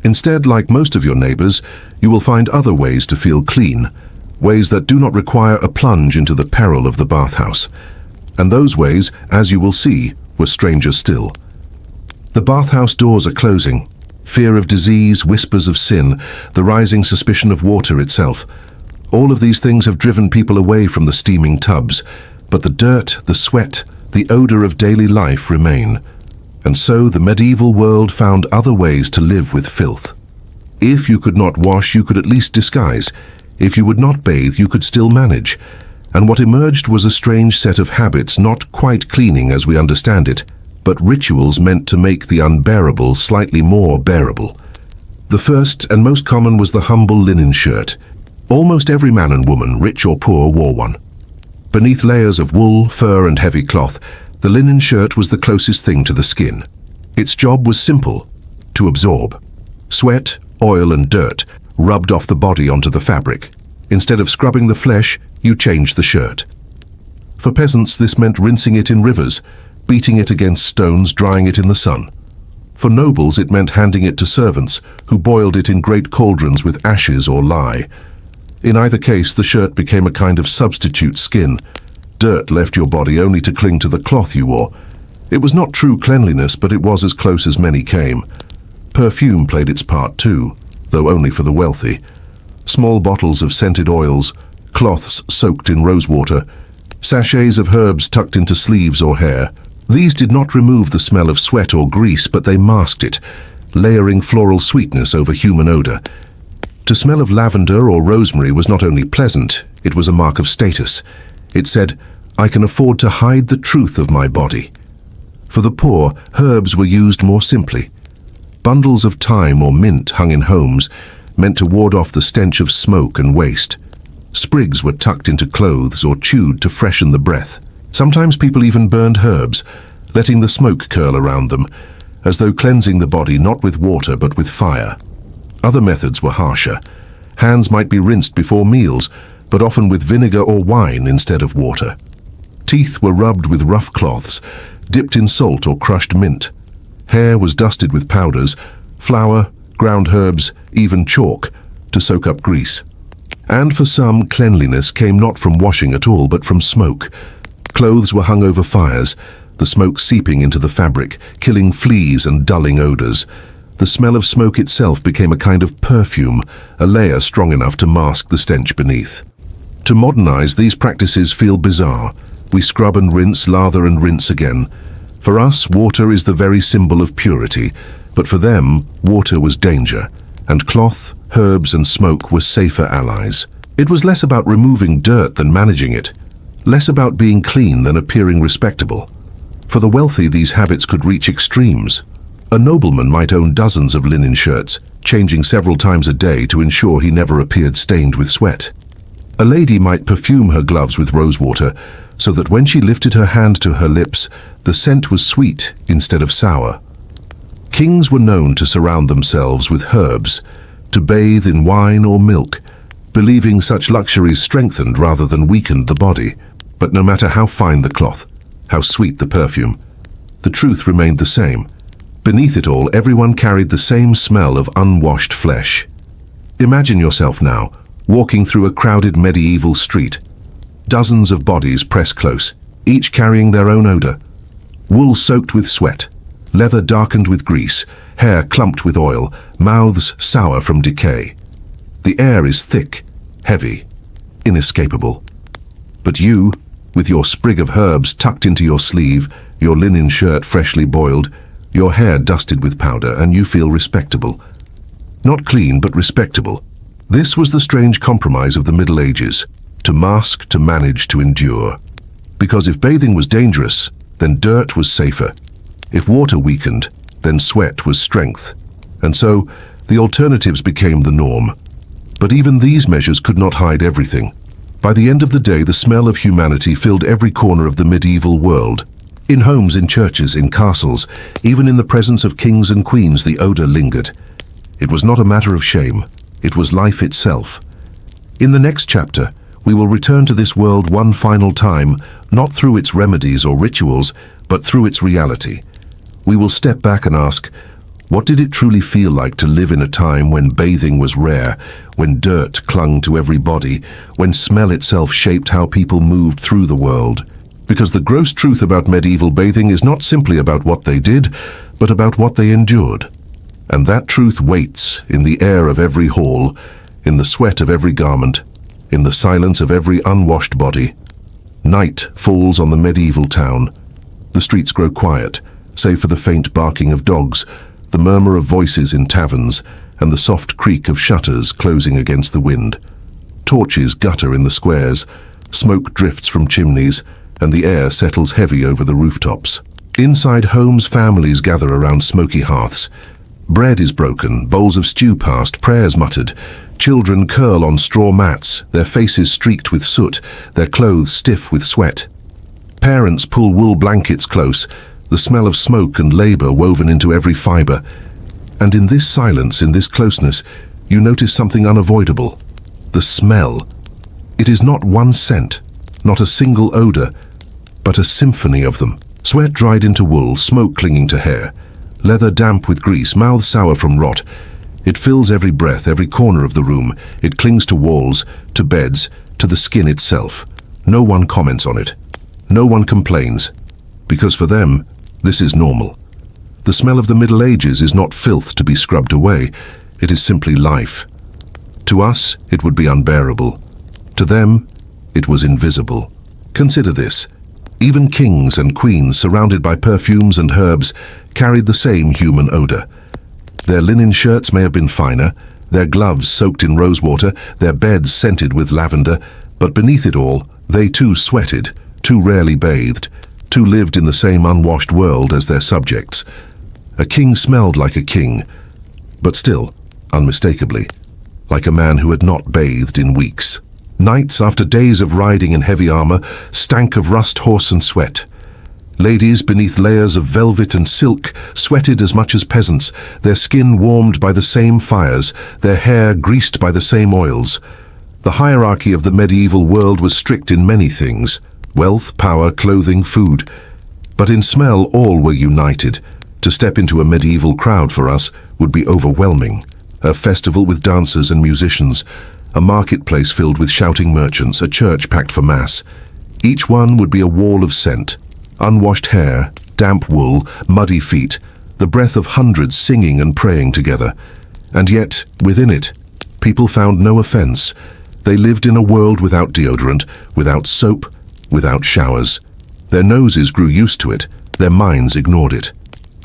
Instead, like most of your neighbors, you will find other ways to feel clean, ways that do not require a plunge into the peril of the bathhouse. And those ways, as you will see, were stranger still. The bathhouse doors are closing. Fear of disease, whispers of sin, the rising suspicion of water itself. All of these things have driven people away from the steaming tubs, but the dirt, the sweat, the odor of daily life remain. And so the medieval world found other ways to live with filth. If you could not wash, you could at least disguise. If you would not bathe, you could still manage. And what emerged was a strange set of habits, not quite cleaning as we understand it, but rituals meant to make the unbearable slightly more bearable. The first and most common was the humble linen shirt. Almost every man and woman, rich or poor, wore one. Beneath layers of wool, fur, and heavy cloth, the linen shirt was the closest thing to the skin. Its job was simple: to absorb. Sweat, oil, and dirt rubbed off the body onto the fabric. Instead of scrubbing the flesh, you changed the shirt. For peasants, this meant rinsing it in rivers, beating it against stones, drying it in the sun. For nobles, it meant handing it to servants, who boiled it in great cauldrons with ashes or lye. In either case, the shirt became a kind of substitute skin. Dirt left your body only to cling to the cloth you wore. It was not true cleanliness, but it was as close as many came. Perfume played its part too, though only for the wealthy. Small bottles of scented oils, cloths soaked in rosewater, sachets of herbs tucked into sleeves or hair. These did not remove the smell of sweat or grease, but they masked it, layering floral sweetness over human odor. To smell of lavender or rosemary was not only pleasant, it was a mark of status. It said, "I can afford to hide the truth of my body." For the poor, herbs were used more simply. Bundles of thyme or mint hung in homes, meant to ward off the stench of smoke and waste. Sprigs were tucked into clothes or chewed to freshen the breath. Sometimes people even burned herbs, letting the smoke curl around them, as though cleansing the body not with water but with fire. Other methods were harsher. Hands might be rinsed before meals, but often with vinegar or wine instead of water. Teeth were rubbed with rough cloths, dipped in salt or crushed mint. Hair was dusted with powders, flour, ground herbs, even chalk, to soak up grease. And for some, cleanliness came not from washing at all, but from smoke. Clothes were hung over fires, the smoke seeping into the fabric, killing fleas and dulling odors. The smell of smoke itself became a kind of perfume, a layer strong enough to mask the stench beneath. To modernize, these practices feel bizarre. We scrub and rinse, lather and rinse again. For us, water is the very symbol of purity, but for them, water was danger, and cloth, herbs and smoke were safer allies. It was less about removing dirt than managing it, less about being clean than appearing respectable. For the wealthy, these habits could reach extremes. A nobleman might own dozens of linen shirts, changing several times a day to ensure he never appeared stained with sweat. A lady might perfume her gloves with rosewater, so that when she lifted her hand to her lips, the scent was sweet instead of sour. Kings were known to surround themselves with herbs, to bathe in wine or milk, believing such luxuries strengthened rather than weakened the body. But no matter how fine the cloth, how sweet the perfume, the truth remained the same. Beneath it all, everyone carried the same smell of unwashed flesh. Imagine yourself now, walking through a crowded medieval street. Dozens of bodies press close, each carrying their own odor. Wool soaked with sweat, leather darkened with grease, hair clumped with oil, mouths sour from decay. The air is thick, heavy, inescapable. But you, with your sprig of herbs tucked into your sleeve, your linen shirt freshly boiled, your hair dusted with powder, and you feel respectable. Not clean, but respectable. This was the strange compromise of the Middle Ages: to mask, to manage, to endure. Because if bathing was dangerous, then dirt was safer. If water weakened, then sweat was strength. And so, the alternatives became the norm. But even these measures could not hide everything. By the end of the day, the smell of humanity filled every corner of the medieval world. In homes, in churches, in castles, even in the presence of kings and queens, the odor lingered. It was not a matter of shame. It was life itself. In the next chapter, we will return to this world one final time, not through its remedies or rituals, but through its reality. We will step back and ask, what did it truly feel like to live in a time when bathing was rare, when dirt clung to every body, when smell itself shaped how people moved through the world? Because the gross truth about medieval bathing is not simply about what they did, but about what they endured. And that truth waits in the air of every hall, in the sweat of every garment, in the silence of every unwashed body. Night falls on the medieval town. The streets grow quiet, save for the faint barking of dogs, the murmur of voices in taverns, and the soft creak of shutters closing against the wind. Torches gutter in the squares, smoke drifts from chimneys, and the air settles heavy over the rooftops. Inside homes, families gather around smoky hearths. Bread is broken, bowls of stew passed, prayers muttered. Children curl on straw mats, their faces streaked with soot, their clothes stiff with sweat. Parents pull wool blankets close, the smell of smoke and labor woven into every fiber. And in this silence, in this closeness, you notice something unavoidable: the smell. It is not one scent, not a single odor, but a symphony of them. Sweat dried into wool, smoke clinging to hair, leather damp with grease, mouth sour from rot. It fills every breath, every corner of the room. It clings to walls, to beds, to the skin itself. No one comments on it. No one complains. Because for them, this is normal. The smell of the Middle Ages is not filth to be scrubbed away. It is simply life. To us, it would be unbearable. To them, it was invisible. Consider this. Even kings and queens, surrounded by perfumes and herbs, carried the same human odor. Their linen shirts may have been finer, their gloves soaked in rosewater, their beds scented with lavender, but beneath it all, they too sweated, too rarely bathed, too lived in the same unwashed world as their subjects. A king smelled like a king, but still, unmistakably, like a man who had not bathed in weeks. Nights, after days of riding in heavy armor, stank of rust, horse and sweat. Ladies, beneath layers of velvet and silk, sweated as much as peasants, their skin warmed by the same fires, their hair greased by the same oils. The hierarchy of the medieval world was strict in many things: wealth, power, clothing, food. But in smell, all were united. To step into a medieval crowd for us would be overwhelming. A festival with dancers and musicians, a marketplace filled with shouting merchants, a church packed for mass. Each one would be a wall of scent: unwashed hair, damp wool, muddy feet, the breath of hundreds singing and praying together. And yet, within it, people found no offense. They lived in a world without deodorant, without soap, without showers. Their noses grew used to it, their minds ignored it.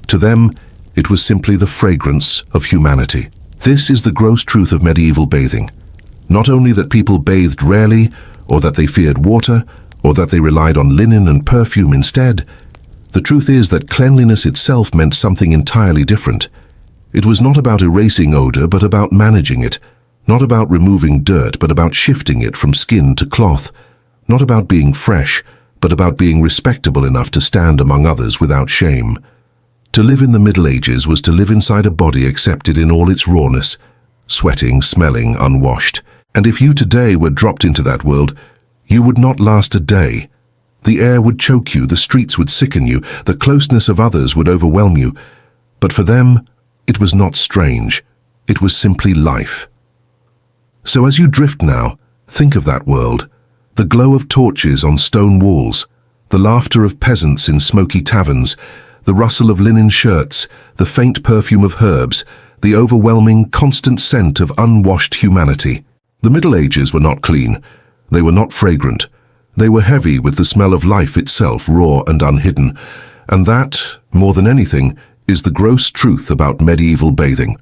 To them, it was simply the fragrance of humanity. This is the gross truth of medieval bathing. Not only that people bathed rarely, or that they feared water, or that they relied on linen and perfume instead. The truth is that cleanliness itself meant something entirely different. It was not about erasing odor, but about managing it. Not about removing dirt, but about shifting it from skin to cloth. Not about being fresh, but about being respectable enough to stand among others without shame. To live in the Middle Ages was to live inside a body accepted in all its rawness, sweating, smelling, unwashed. And if you today were dropped into that world, you would not last a day. The air would choke you, the streets would sicken you, the closeness of others would overwhelm you. But for them, it was not strange. It was simply life. So as you drift now, think of that world. The glow of torches on stone walls, the laughter of peasants in smoky taverns, the rustle of linen shirts, the faint perfume of herbs, the overwhelming, constant scent of unwashed humanity. The Middle Ages were not clean. They were not fragrant. They were heavy with the smell of life itself, raw and unhidden. And that, more than anything, is the gross truth about medieval bathing.